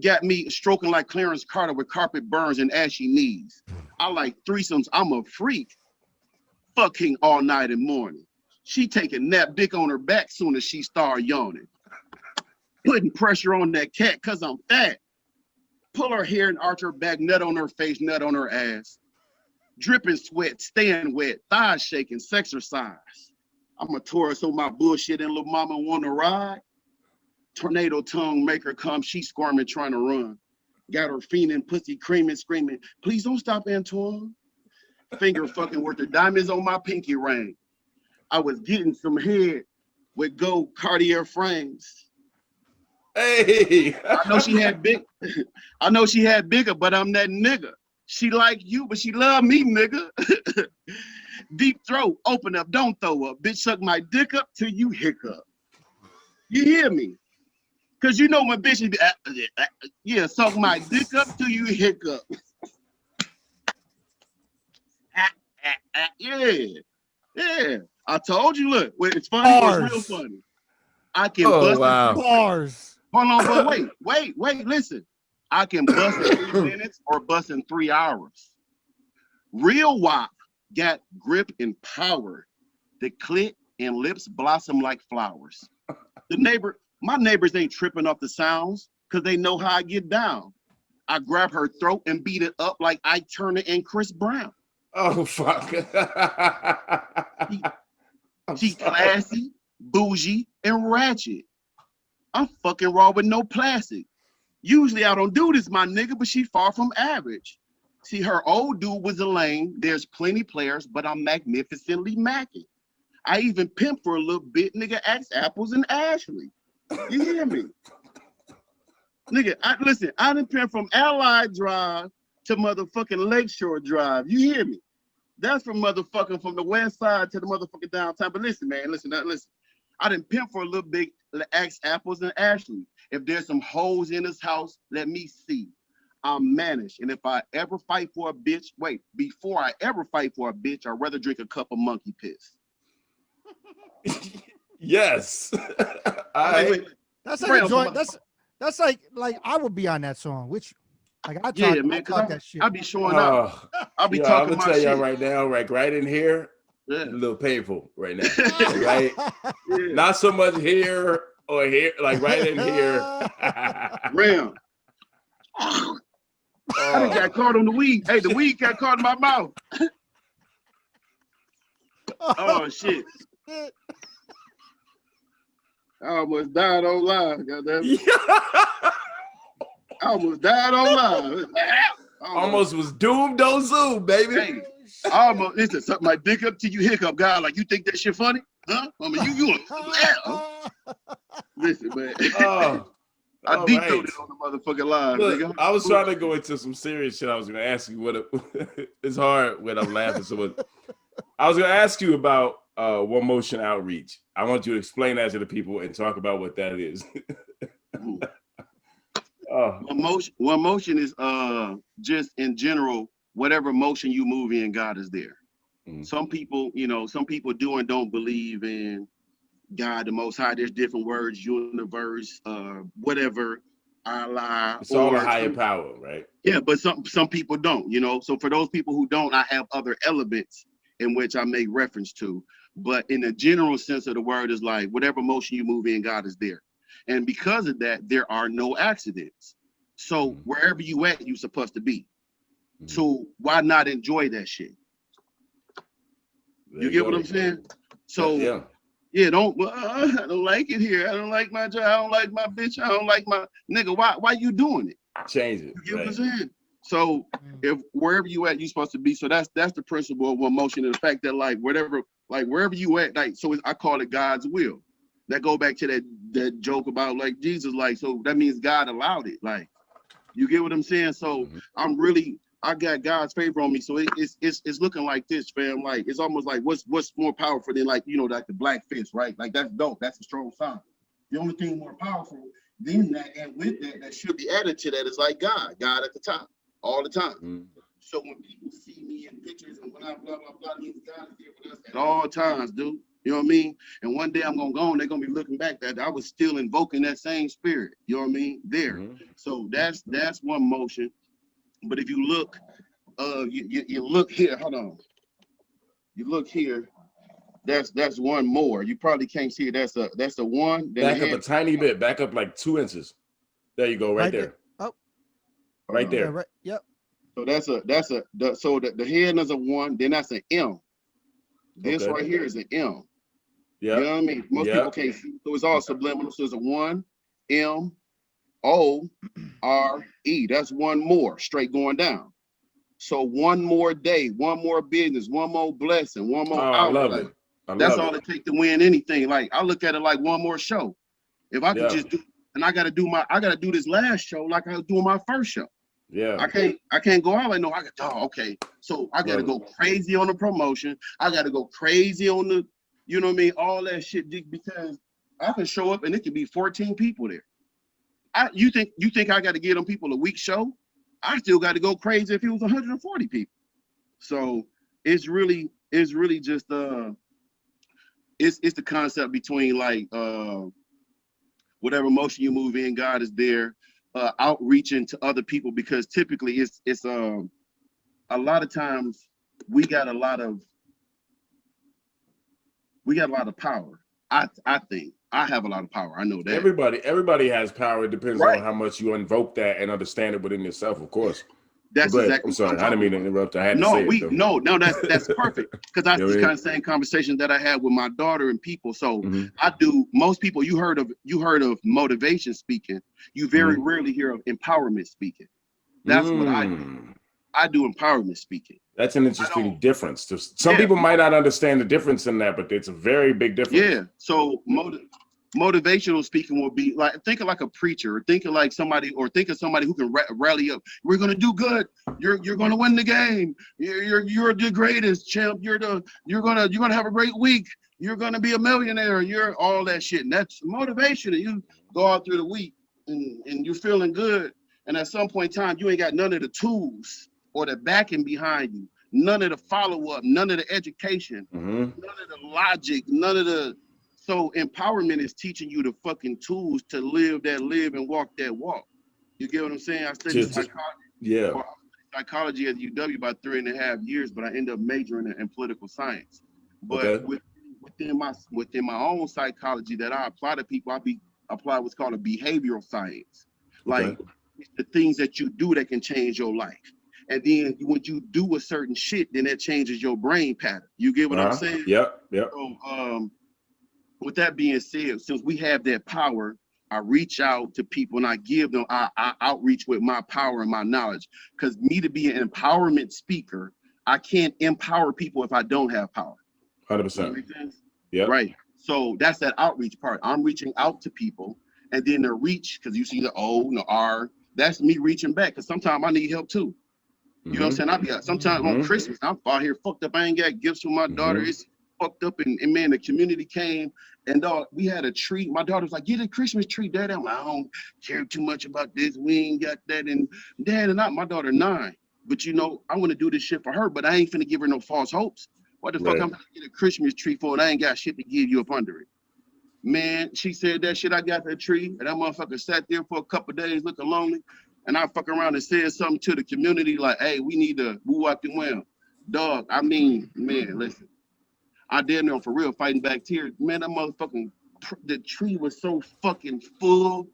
Got me stroking like Clarence Carter with carpet burns and ashy knees. I like threesomes. I'm a freak. Fucking all night and morning. She taking nap dick on her back soon as she start yawning. Putting pressure on that cat because I'm fat. Pull her hair and arch her back, nut on her face, nut on her ass. Dripping sweat, staying wet, thighs shaking, sexercise. I'm a Taurus, so my bullshit and little mama want to ride. Tornado tongue make her come, she squirming, trying to run. Got her fiending, pussy creaming, screaming, please don't stop, Antoine. Finger fucking worth the diamonds on my pinky ring. I was getting some head with gold Cartier frames. Hey, I know she had bigger, but I'm that nigga. She like you, but she love me, nigga. Deep throat, open up, don't throw up. Bitch, suck my dick up till you hiccup. You hear me? Cause you know when bitches be, suck my dick up till you hiccup. Yeah. I told you, look, it's funny, it's real funny. I can bust bars. Hold on, but wait, listen. I can bust in 3 minutes or bust in 3 hours. Real WAP got grip and power. The clit and lips blossom like flowers. My neighbors ain't tripping off the sounds because they know how I get down. I grab her throat and beat it up like Ike Turner and Chris Brown. Oh, fuck. She classy, bougie, and ratchet. I'm fucking raw with no plastic. Usually I don't do this, my nigga, but she far from average. See, her old dude was a lame. There's plenty players, but I'm magnificently macking. I even pimp for a little bit, nigga, ask Apples and Ashley. You hear me? Nigga, I done pimp from Allied Drive to motherfucking Lakeshore Drive. You hear me? That's from motherfucking from the west side to the motherfucking downtown. But listen, man, listen. I done pimp for a little bit, ask Apples and Ashley. If there's some hoes in this house, let me see. I'm managed. And if I ever fight for a bitch, before I ever fight for a bitch, I'd rather drink a cup of monkey piss. Yes. That's like a joint. That's like I would be on that song, which like I talk that shit. I be showing up. I be talking I'm gonna my tell shit. y'all right now, right in here. Yeah. a little painful right now, right? Yeah. Not so much here or here, like right in here. Ram. I done got caught on the weed. Hey, the weed got caught in my mouth. Oh shit. I almost died on live. Goddamn. I almost died on live. Almost was doomed on Zoom, baby. Hey, I almost listen, something like dick up till you hiccup, guy. Like, you think that shit funny? Huh? I mean, you listen, man. I deep throated on the motherfucking live. Look, Nigga. I was trying to go into some serious shit. I was gonna ask you it's hard when I'm laughing so much. I was gonna ask you about One Motion outreach. I want you to explain that to the people and talk about what that is. One motion is just in general, whatever motion you move in, God is there. Mm-hmm. Some people do and don't believe in God, the Most High. There's different words, universe, whatever, Allah. It's all a higher power, right? Yeah, but some people don't, So for those people who don't, I have other elements in which I make reference to. But in the general sense of the word is like whatever motion you move in, God is there. And because of that, there are no accidents. So wherever you at, you're supposed to be. So why not enjoy that shit? You get what I'm saying? So I don't like it here. I don't like my job. I don't like my bitch. I don't like my nigga. Why you doing it? Change it. You get what I'm saying? So if wherever you at, you're supposed to be. So that's the principle of One Motion, and the fact that wherever you at, I call it God's will. That go back to that joke about like Jesus, so that means God allowed it. Like, you get what I'm saying? So I got God's favor on me. So it's looking like this, fam. Like, it's almost like what's more powerful than like the black fist, right? Like, that's dope. That's a strong sign. The only thing more powerful than that, and with that should be added to that, is like God at the top all the time. So when people see me in pictures and when I blah blah blah, means God is there with us at all times, dude. You know what I mean? And one day I'm gonna go and they're gonna be looking back that I was still invoking that same spirit. You know what I mean? There. So that's one motion. But if you look, you look here. Hold on. You look here. That's one more. You probably can't see it. That's a one. Back up a tiny bit. Back up like 2 inches. There you go. Right there. Oh, right there. Yeah, right. Yep. So the head is a one. Then that's an M. This right here is an M. Yeah. You know what I mean? Most people can't see. So it's all subliminal. So it's a 1, M, O, R, E. That's one more straight going down. So one more day, one more business, one more blessing, one more I love it. That's all it takes to win anything. Like, I look at it like one more show. If I could just do, and I gotta do this last show like I was doing my first show. Yeah. I can't go out like, no, okay. So I gotta go crazy on the promotion. I gotta go crazy on the, you know what I mean, all that shit, because I can show up and it could be 14 people there. You think I got to give them people a week show? I still got to go crazy if it was 140 people. So it's really just it's the concept between like whatever motion you move in, God is there, outreaching to other people, because typically it's a lot of times we got a lot of power. I think I have a lot of power. I know that. Everybody has power. It depends on how much you invoke that and understand it within yourself, of course. That's exactly. I'm sorry. I didn't mean to interrupt. I had to say it. No, that's perfect. Because that's the kind of same conversation that I had with my daughter and people. So I do. Most people, you heard of motivation speaking. You very rarely hear of empowerment speaking. That's what I do. I do empowerment speaking. That's an interesting difference. Some people might not understand the difference in that, but it's a very big difference. Yeah. So motivational speaking will be like, think of like a preacher, or think of like somebody, who can rally up. We're gonna do good. You're gonna win the game. You're the greatest, champ. You're gonna have a great week. You're gonna be a millionaire. You're all that shit. And that's motivation. And you go out through the week and you're feeling good. And at some point in time, you ain't got none of the tools or the backing behind you, none of the follow-up, none of the education, none of the logic, none of the. So empowerment is teaching you the fucking tools to live and walk that walk. You get what I'm saying? I studied psychology at UW about 3.5 years, but I ended up majoring in political science. But Okay. within my own psychology that I apply to people, apply what's called a behavioral science. Like Okay. it's the things that you do that can change your life. And then when you do a certain shit, then that changes your brain pattern. You get what I'm saying? Yep. So with that being said, since we have that power, I reach out to people and I give them, I outreach with my power and my knowledge. Because me to be an empowerment speaker, I can't empower people if I don't have power. 100%. Yeah. Right. So that's that outreach part. I'm reaching out to people, and then the reach, because you see the O and the R, that's me reaching back. Because sometimes I need help too. You know what I'm saying? Sometimes on Christmas, I'm out here fucked up. I ain't got gifts for my daughter. It's fucked up, and man, the community came, and we had a tree. My daughter was like, "Get a Christmas tree, Dad." I'm like, "I don't care too much about this. We ain't got that." And Dad and my daughter 9, but I want to do this shit for her, but I ain't finna give her no false hopes. What the fuck I'm gonna get a Christmas tree for, and I ain't got shit to give you up under it? Man, she said that shit. I got that tree, and that motherfucker sat there for a couple of days looking lonely. And I fuck around and said something to the community like, "Hey, we need to woo out the well." Dog, I mean, man, listen. I damn near for real fighting back tears. Man, that motherfucking, the tree was so fucking full.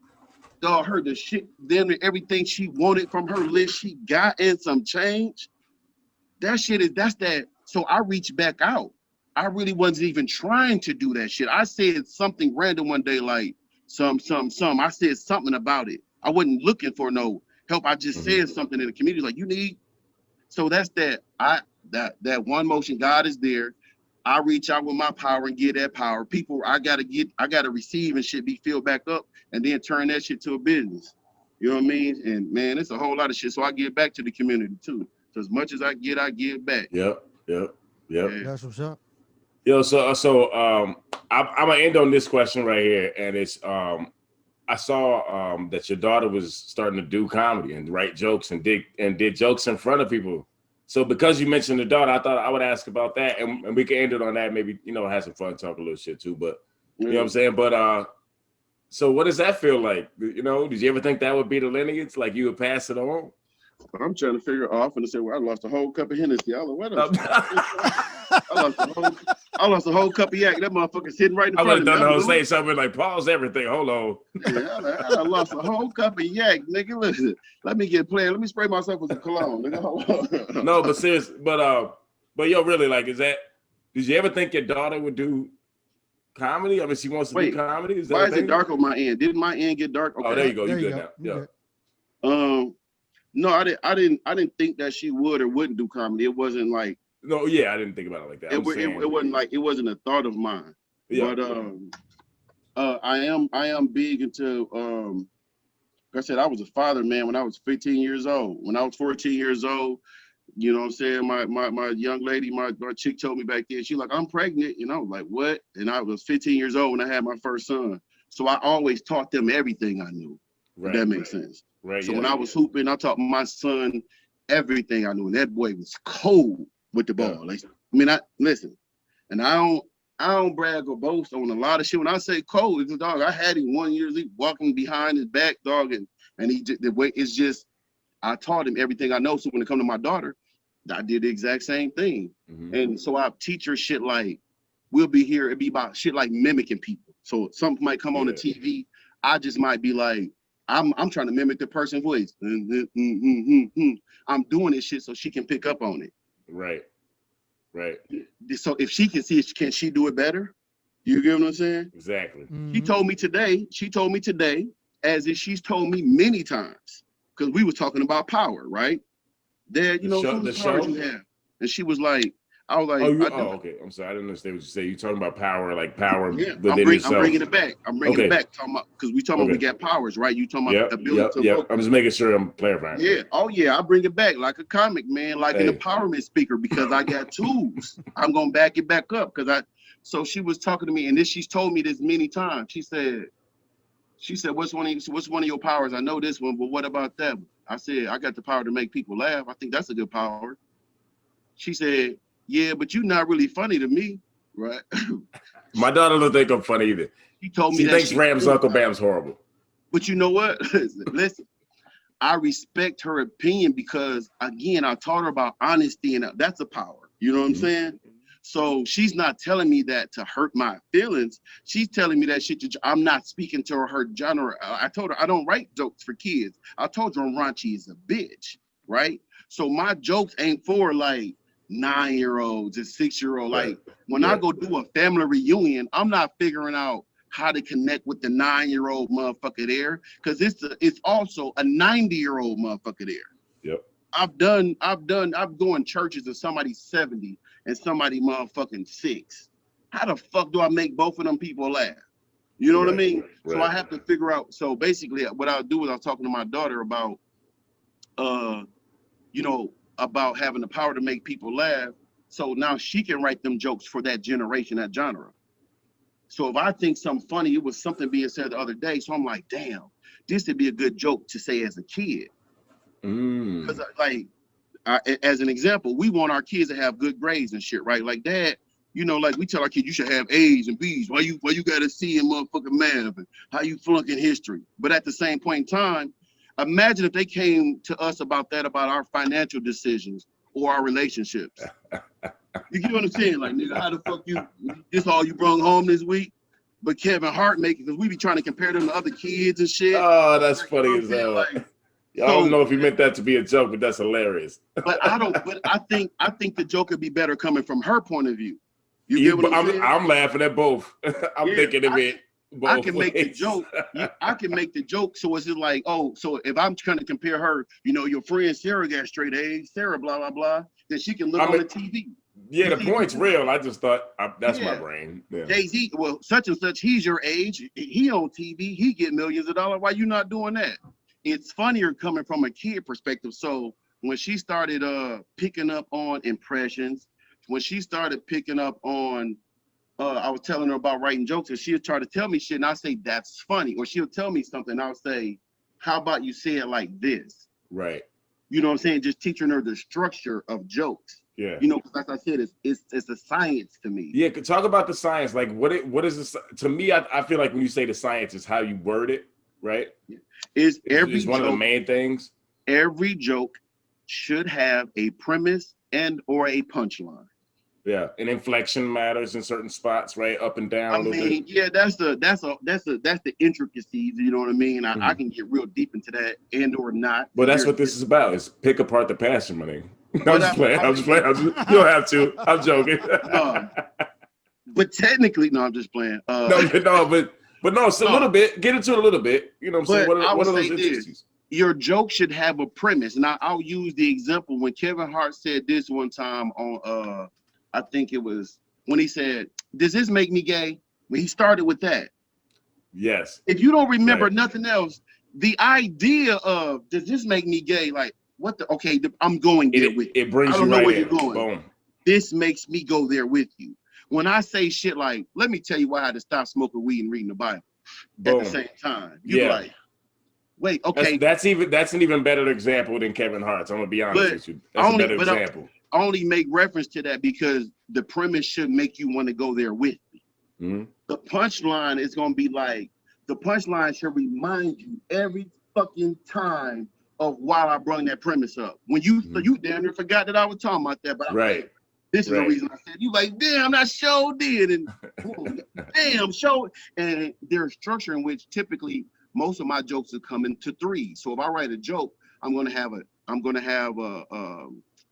Dog, her the shit, damn near everything she wanted from her list, she got, and some change. That's that. So I reached back out. I really wasn't even trying to do that shit. I said something random one day, like some. I said something about it. I wasn't looking for no help. I just said something in the community, like, you need. So that's that. That one motion, God is there. I reach out with my power and get that power. People, I gotta receive and shit, be filled back up, and then turn that shit to a business. You know what I mean? And man, it's a whole lot of shit. So I give back to the community too. So as much as I give back. Yep. Yeah. That's what's up. Yo, I'm gonna end on this question right here, and it's I saw that your daughter was starting to do comedy and write jokes and did jokes in front of people. So because you mentioned the daughter, I thought I would ask about that, and we can end it on that. Maybe have some fun, talk a little shit too. But you know what I'm saying. But so what does that feel like? Did you ever think that would be the lineage? Like you would pass it on? I'm trying to figure off and say, well, I lost a whole cup of Hennessy. I lost a whole cup of yak. That motherfucker sitting right in front of me. I was say something like, pause everything. Hold on. Yeah, I lost a whole cup of yak, nigga. Listen, let me get playing. Let me spray myself with some cologne, nigga. No, but serious. But yo, really, like, did you ever think your daughter would do comedy? I mean, she wants to do comedy. Why is it dark on my end? Didn't my end get dark? Okay. Oh, there you go. You good now. Yeah. No, I didn't think that she would or wouldn't do comedy. It wasn't like. No, yeah, I didn't think about it like that. It wasn't a thought of mine. Yeah. But I am big into like I said, I was a father, man, when I was 15 years old. When I was 14 years old, you know what I'm saying? My young lady, my chick told me back then, she like, "I'm pregnant," like, what? And I was 15 years old when I had my first son. So I always taught them everything I knew. Right, if that makes sense. Right. So when I was hooping, I taught my son everything I knew, and that boy was cold with the ball. Like, listen, and I don't brag or boast on a lot of shit. When I say cold, it's a dog. I had him 1 year, he walking behind his back, dog, and he the way it's just. I taught him everything I know. So when it come to my daughter, I did the exact same thing. And so I teach her shit like, we'll be here. It'd be about shit like mimicking people. So something might come on the TV. I just might be like, I'm trying to mimic the person's voice. I'm doing this shit so she can pick up on it. Right. So if she can see it, can she do it better? You get what I'm saying? Exactly. She told me today, as if she's told me many times, because we was talking about power, right? Dad, how much power you have? And she was like, I was like, okay. I'm sorry, I didn't understand what you say. You talking about power, like power within yourself. I'm bringing it back. It back. Talking about, because we talking about we got powers, right? You talking about the ability to vote. I'm just making sure I'm clarifying. Yeah. Oh yeah, I bring it back like a comic, man, like an empowerment speaker, because I got tools. I'm gonna back it back up So she was talking to me, and she's told me this many times. She said, what's one of your powers? I know this one, but what about that one? I said, I got the power to make people laugh. I think that's a good power. She said, yeah, but you're not really funny to me, right? My daughter don't think I'm funny either. She told me she thinks Ram's Uncle Bam's horrible. But you know what? Listen, I respect her opinion because, again, I taught her about honesty, and that's a power. You know what I'm saying? So she's not telling me that to hurt my feelings. She's telling me that shit. I'm not speaking to her genre. I told her I don't write jokes for kids. I told her raunchy is a bitch, right? So my jokes ain't for like 9-year-olds and 6-year-olds. Like when I go do a family reunion, I'm not figuring out how to connect with the 9-year-old motherfucker there, because it's also a 90-year-old motherfucker there. Yep. I've going churches and somebody's 70 and somebody motherfucking 6. How the fuck do I make both of them people laugh? You know what I mean? Right. So I have to figure out. So basically what I'll do is I'll talking to my daughter about, about having the power to make people laugh. So now she can write them jokes for that generation, that genre. So if I think something funny, it was something being said the other day. So I'm like, damn, this would be a good joke to say as a kid. Because as an example, we want our kids to have good grades and shit, right? Like Dad, like we tell our kids you should have A's and B's. Why you got a C in motherfucking math, and how you flunking history? But at the same point in time, imagine if they came to us about our financial decisions or our relationships. You get what I'm saying? Like, nigga, how the fuck this all you brung home this week? But Kevin Hart making, because we be trying to compare them to other kids and shit. Oh, that's funny as hell. I don't know if you meant that to be a joke, but that's hilarious. But I think the joke would be better coming from her point of view. You get what I'm saying? I'm laughing at both. I'm thinking of it. I can make the joke. I can make the joke. So it's just like, oh, so if I'm trying to compare her, your friend Sarah got straight A's, Sarah, blah, blah, blah, then she can look on the TV. Yeah, the point's real. I just thought that's my brain. Yeah. Jay-Z, well, such and such, he's your age. He on TV. He get millions of dollars. Why you not doing that? It's funnier coming from a kid perspective. So when she started picking up on impressions, when she started picking up on, I was telling her about writing jokes, and she'll try to tell me shit, and I say, that's funny. Or she'll tell me something, and I'll say, how about you say it like this? Right. You know what I'm saying? Just teaching her the structure of jokes. Yeah. Because like I said, it's a science to me. Yeah, talk about the science. Like what is this? To me, I feel like when you say the science is how you word it, right? Is one of the main things. Every joke should have a premise and or a punchline. Yeah, and inflection matters in certain spots, right? Up and down. Yeah, that's the intricacies. You know what I mean? I can get real deep into that and or not. But that's what this is about: is pick apart the passion, my nigga. I'm just playing. You don't have to. I'm joking. But technically, no, I'm just playing. No, so a little bit. Get into it a little bit. You know what I'm saying? What are those intricacies? Your joke should have a premise. Now, I'll use the example when Kevin Hart said this one time on, I think it was when he said, "Does this make me gay?" When he started with that. Yes. If you don't remember nothing else, the idea of "Does this make me gay?" Like, what the? Okay, I'm going there with you. It brings you right in. I don't know where you're going. Boom. This makes me go there with you. When I say shit like, let me tell you why I had to stop smoking weed and reading the Bible at the same time. You're like, wait, okay. That's an even better example than Kevin Hart's. I'm gonna be honest with you. That's a better example. I only make reference to that because the premise should make you want to go there with me. Mm-hmm. The punchline is gonna be like, the punchline should remind you every fucking time of why I brought that premise up. When you damn near forgot that I was talking about that, but right. This is the reason I said, you like, damn, that show did, and damn, show. And there's structure in which typically most of my jokes are coming to 3. So if I write a joke, I'm gonna have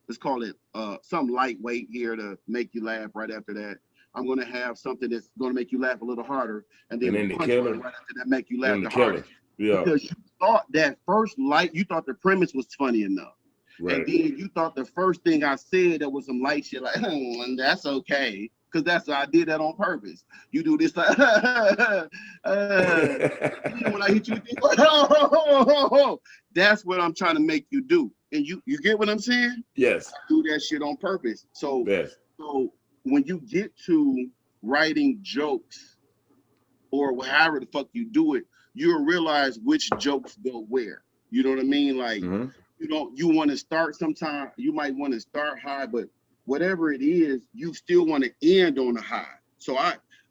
let's call it some lightweight here to make you laugh right after that. I'm gonna have something that's gonna make you laugh a little harder, and then the killer right after that make you laugh the hardest. Yeah. Because you thought that first you thought the premise was funny enough. Right. And then you thought the first thing I said that was some light shit, like, that's okay. Because I did that on purpose. You do this like, when I hit you, that's what I'm trying to make you do. And you get what I'm saying? Yes. I do that shit on purpose. So, so when you get to writing jokes or however the fuck you do it, you'll realize which jokes go where. You know what I mean? Like, you want to start sometime, you might want to start high, but whatever it is, you still want to end on a high. So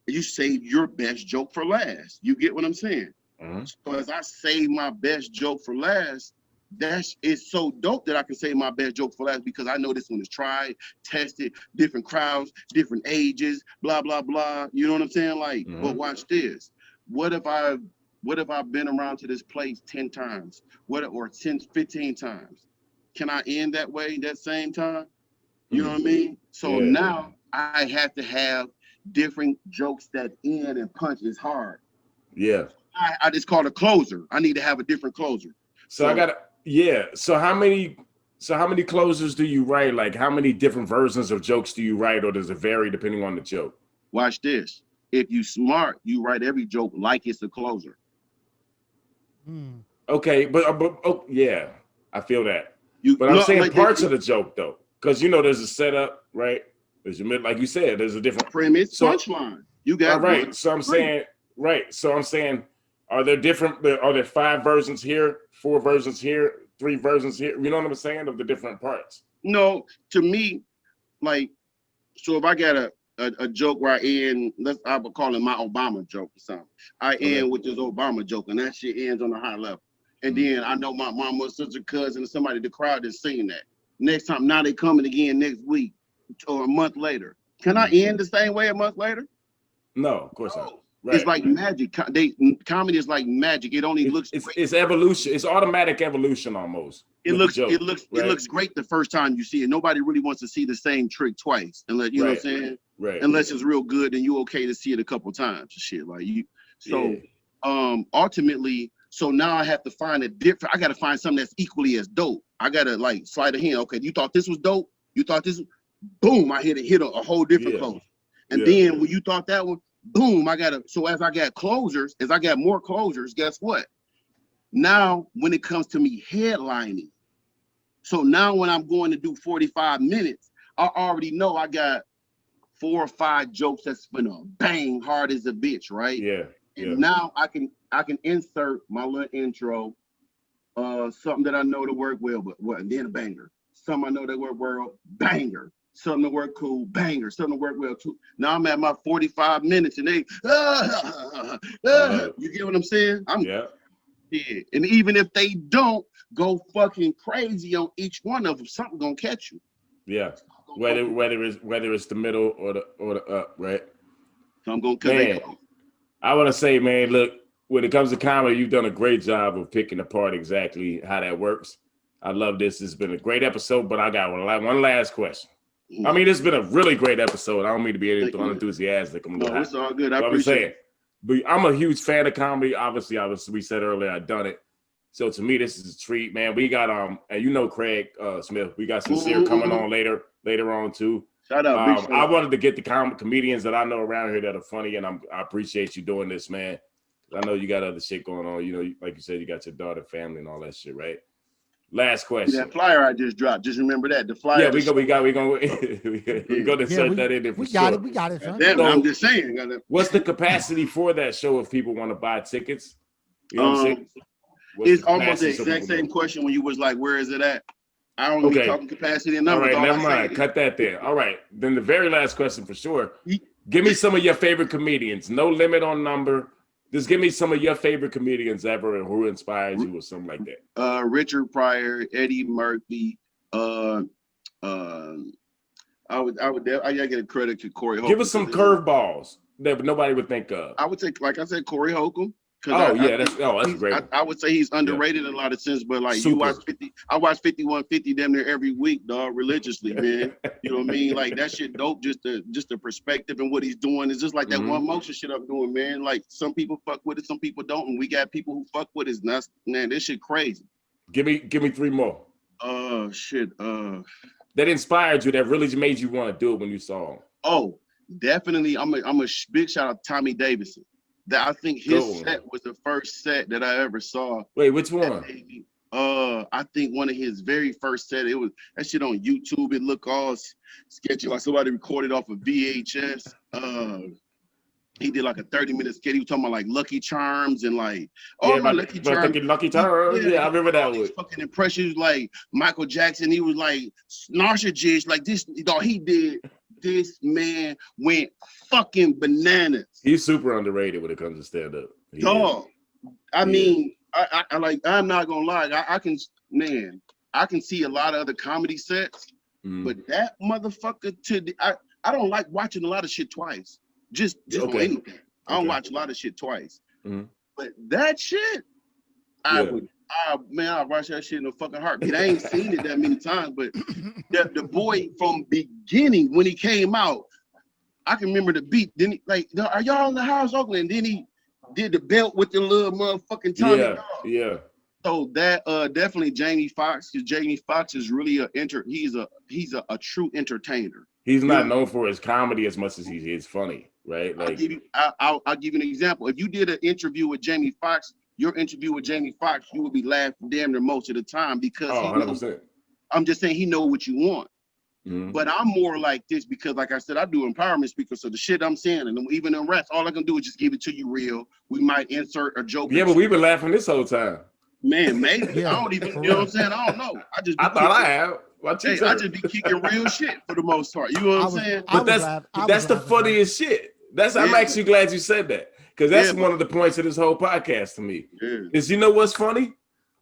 you save your best joke for last. You get what I'm saying? So as I save my best joke for last, it's so dope that I can say my best joke for last because I know this one is tried, tested, different crowds, different ages, blah blah blah. You know what I'm saying? Like, but watch this. What if I've been around to this place 10 times? Or 10, 15 times? Can I end that way that same time? You know what I mean? So now I have to have different jokes that end and punch is hard. Yeah. I just call it a closer. I need to have a different closer. So I gotta, So how many closers do you write? Like how many different versions of jokes do you write, or does it vary depending on the joke? Watch this. If you smart, you write every joke like it's a closer. Okay, but yeah, I feel that. But I'm no, saying like parts of the joke though, because there's a setup, right? There's your mid, like you said, there's a different premise, punchline. You got right. So I'm saying, are there 5 versions here, 4 versions here, 3 versions here? You know what I'm saying, of the different parts? No, to me, like, so if I got a joke where I end, I would call it my Obama joke or something. I end with this Obama joke, and that shit ends on a high level. And then I know my mama, sister, cousin, or somebody in the crowd is seeing that. Next time, now they coming again next week or a month later. Can I end the same way a month later? No, of course not. Right. It's like magic. Comedy is like magic. It only looks. It's evolution. It's automatic evolution almost. It looks great the first time you see it. Nobody really wants to see the same trick twice, unless you know what I'm saying. Right. Unless it's real good, then you okay to see it a couple times and shit like you. So, ultimately, so now I have to find I got to find something that's equally as dope. I got to like slide a hand. Okay, you thought this was dope? You thought this? Boom! I hit a whole different closer. And then when you thought that one, boom! So as I got more closures, guess what? Now when it comes to me headlining, so now when I'm going to do 45 minutes, I already know I got 4 or 5 jokes that's gonna bang hard as a bitch, right? Yeah. And now I can insert my little intro, something that I know to work well, but what? And then a banger. Something I know that work well, banger. Something to work cool, banger. Something to work well too. Now I'm at my 45 minutes, and they, you get what I'm saying? Yeah. And even if they don't go fucking crazy on each one of them, something gonna catch you. Yeah. Whether it's the middle or the up, right? So I'm gonna I want to say, man, look, when it comes to comedy, you've done a great job of picking apart exactly how that works. I love this. It's been a great episode, but I got one last question. I mean, it's been a really great episode. I don't mean to be unenthusiastic. It's all good. I appreciate it. But I'm a huge fan of comedy. Obviously, we said earlier, I've done it. So to me, this is a treat, man. We got and Craig Smith. We got Sincere coming on later on too. Shout out. I wanted to get the comedians that I know around here that are funny, and I appreciate you doing this, man. I know you got other shit going on. Like you said, you got your daughter, family, and all that shit, right? Last question. That flyer I just dropped. Just remember that the flyer. Yeah, we gonna insert that in there. We got it. Son. Damn, I'm just saying. What's the capacity for that show if people want to buy tickets? You know what I'm saying? It's almost the exact same question when you was like, "Where is it at?" I don't be talking capacity and numbers. All right, never mind. Cut that there. All right, then the very last question for sure. Give me some of your favorite comedians. No limit on number. Just give me some of your favorite comedians ever and who inspires you or something like that. Richard Pryor, Eddie Murphy. I gotta get a credit to Corey Holcomb. Give us some curveballs that nobody would think of. I would say, like I said, Corey Holcomb. That's great. I would say he's underrated in a lot of sense, but like I watch 5150 damn near every week, dog, religiously, man. You know what I mean? Like that shit dope. Just the perspective and what he's doing is just like that one motion shit I'm doing, man. Like some people fuck with it, some people don't, and we got people who fuck with it. Man, this shit crazy. Give me 3 more. That inspired you, that really made you want to do it when you saw him. Oh, definitely. I'm a big shout out to Tommy Davidson. That I think his set was the first set that I ever saw. Wait, which one? I think one of his very first set. It was that shit on YouTube. It looked all sketchy, like somebody recorded off of VHS. He did like a 30-minute skit. He was talking about like Lucky Charms and like, my Lucky Charms. Lucky Charms. Yeah, I remember that one. Fucking impressions like Michael Jackson. He was like narcissist, like this. He did. This man went fucking bananas. He's super underrated when it comes to stand up. Dog. I mean, I'm not gonna lie. man, I can see a lot of other comedy sets, but that motherfucker I don't like watching a lot of shit twice. Just on anything. I don't watch a lot of shit twice. But that shit, I watch that shit in a fucking heartbeat. I ain't seen it that many times, but the boy from beginning when he came out, I can remember the beat. Then he, like, are y'all in the house, Oakland? And then he did the belt with the little motherfucking Tommy dog. Yeah. So that definitely Jamie Foxx, because Jamie Foxx is really he's a true entertainer. He's not known for his comedy as much as he is funny, right? Like I'll give you an example. If you did an interview with Jamie Foxx, your interview with Jamie Foxx, you would be laughing damn near most of the time because 100%. I'm just saying he know what you want. But I'm more like this because, like I said, I do empowerment speakers. So the shit I'm saying, and even in raps, all I can do is just give it to you real. We might insert a joke. Yeah, but we've been laughing this whole time. Man, maybe I don't even. You know what I'm saying? I don't know. I just be kicking real shit for the most part. You know what I'm saying? But that's the funniest shit. I'm actually glad you said that because that's one of the points of this whole podcast to me. Is you know what's funny?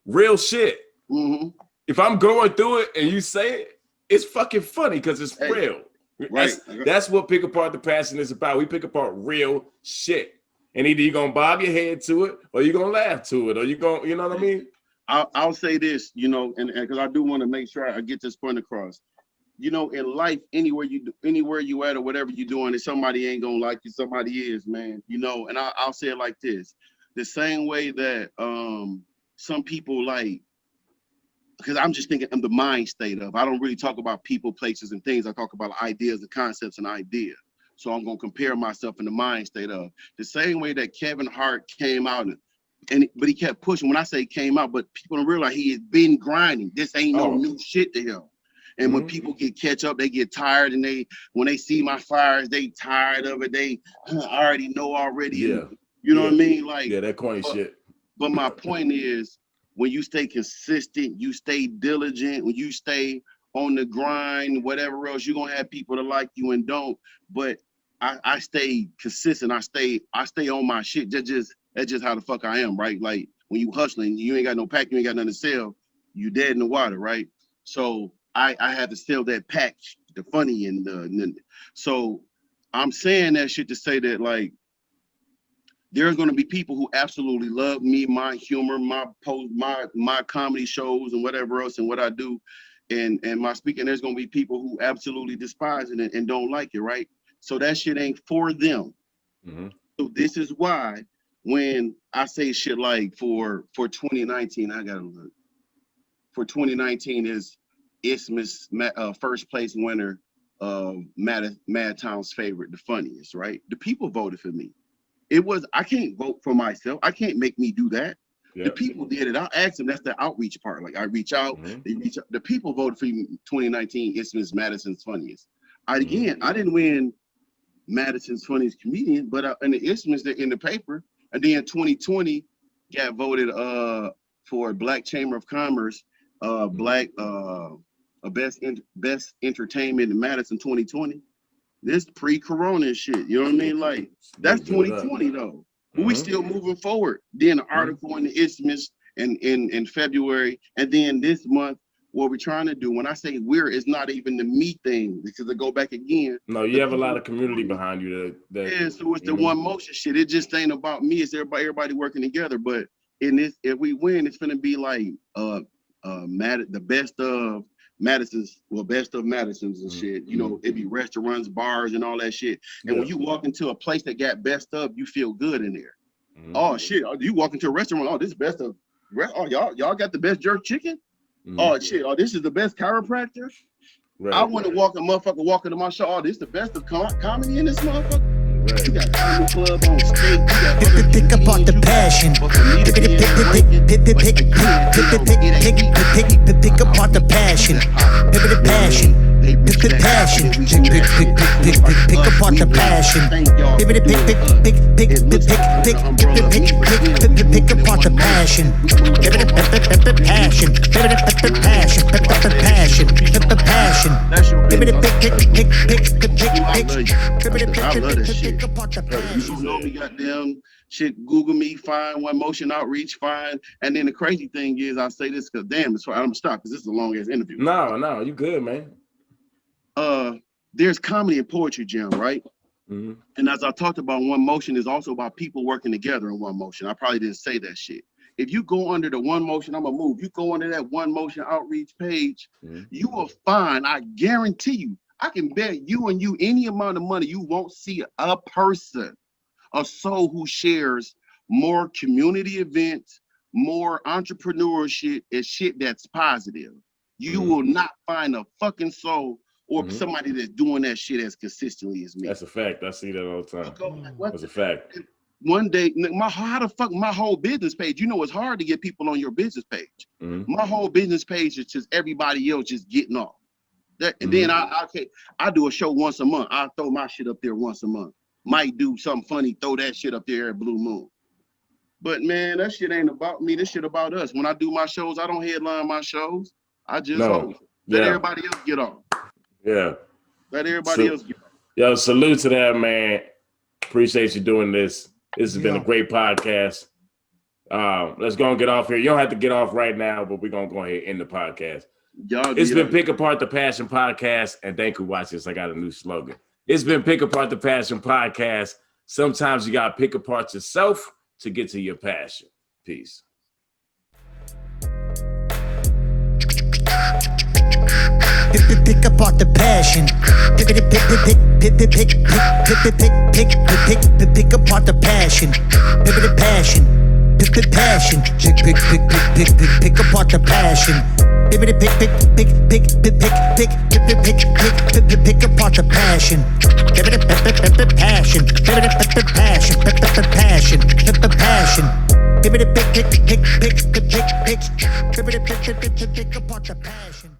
Real shit. If I'm going through it and you say it, it's fucking funny because it's real. Right. That's what Pick Apart the Passion is about. We pick apart real shit. And either you're gonna bob your head to it, or you're gonna laugh to it, or you're gonna, you know what I mean? I'll say this, you know, and because I do want to make sure I get this point across. You know, in life, anywhere you at or whatever you're doing, if somebody ain't gonna like you, somebody is, man. You know, and I'll say it like this: the same way that some people like. Because I'm just thinking of the mind state of. I don't really talk about people, places, and things. I talk about ideas and concepts and ideas. So I'm gonna compare myself in the mind state of the same way that Kevin Hart came out but he kept pushing. When I say came out, but people don't realize he has been grinding. This ain't no new shit to him. And when people catch up, they get tired, and when they see my fires, they tired of it. They already know already. Yeah. You know what I mean? Like that corny shit. But my point is, when you stay consistent, you stay diligent, when you stay on the grind, whatever else, you're gonna have people that like you and don't. But I stay consistent. I stay on my shit. That's just how the fuck I am, right? Like when you hustling, you ain't got no pack, you ain't got nothing to sell, you dead in the water, right? So I had to sell that pack, the funny and so I'm saying that shit to say that like there's going to be people who absolutely love me, my humor, my post, my comedy shows and whatever else and what I do and my speaking. There's going to be people who absolutely despise it and don't like it, right? So that shit ain't for them. So this is why when I say shit like for 2019, I got to look. For 2019 is Isthmus first place winner of Madtown's favorite, the funniest, right? The people voted for me. I can't vote for myself. I can't make me do that. Yep. The people did it. I asked them, that's the outreach part. Like I reach out, they reach out. The people voted for me 2019, Isthmus Madison's funniest. I didn't win Madison's funniest comedian, but in the Isthmus, in the paper, and then 2020 got voted for Black Chamber of Commerce, best entertainment in Madison 2020. This pre-corona shit, you know what I mean? Like that's 2020 though. But we still moving forward. Then an article in the Isthmus in February, and then this month, what we're trying to do. When I say it's not even the me thing, because I go back again. No, you have a lot of community behind you. Yeah, so it's the one motion shit. It just ain't about me. It's everybody working together. But in this, if we win, it's gonna be like the best of Madison's, best of Madison's and shit. You know, it be restaurants, bars, and all that shit. And when you walk into a place that got best of, you feel good in there. Oh shit! You walk into a restaurant. Oh, this is best of. Oh, y'all got the best jerk chicken. Oh shit! Oh, this is the best chiropractor. Right, I want to walk into my show. Oh, this is the best of comedy in this motherfucker. Right. You got Comedy Club on stage. Pick apart the passion. Pick apart the passion. Pick the passion. Pick passion. Pick apart the passion. Pick apart the passion. Passion. I love that shit. You know me, goddamn shit. Google me, find One Motion Outreach, find. And then the crazy thing is, I say this because damn, I'm gonna stop because this is a long ass interview. No, you good, man. There's comedy and poetry jam, right? Mm-hmm. And as I talked about, One Motion is also about people working together in One Motion. I probably didn't say that shit. If you go under the One Motion, I'm gonna move. You go under that One Motion Outreach page, you will find, I guarantee you, I can bet you and you any amount of money, you won't see a person, a soul who shares more community events, more entrepreneurship and shit that's positive. You will not find a fucking soul or somebody that's doing that shit as consistently as me. That's a fact. I see that all the time. That's a fact. One day, how the fuck my whole business page? You know, it's hard to get people on your business page. My whole business page is just everybody else just getting off. And then I do a show once a month. I throw my shit up there once a month. Might do something funny, throw that shit up there at Blue Moon. But man, that shit ain't about me. This shit about us. When I do my shows, I don't headline my shows. I just host. Let everybody else get off. Yeah. Let everybody else get off. Yo, salute to that, man. Appreciate you doing this. This has been a great podcast. Let's go and get off here. You don't have to get off right now, but we're going to go ahead and end the podcast. It's been Pick Apart the Passion Podcast, and thank you for watching this. I got a new slogan. It's been Pick Apart the Passion Podcast. Sometimes you got to pick apart yourself to get to your passion. Peace. Pick apart the passion. Pick apart the passion. Pick the passion. Pick the passion. Pick apart the passion. Pick apart the passion. Passion. Pick apart the passion.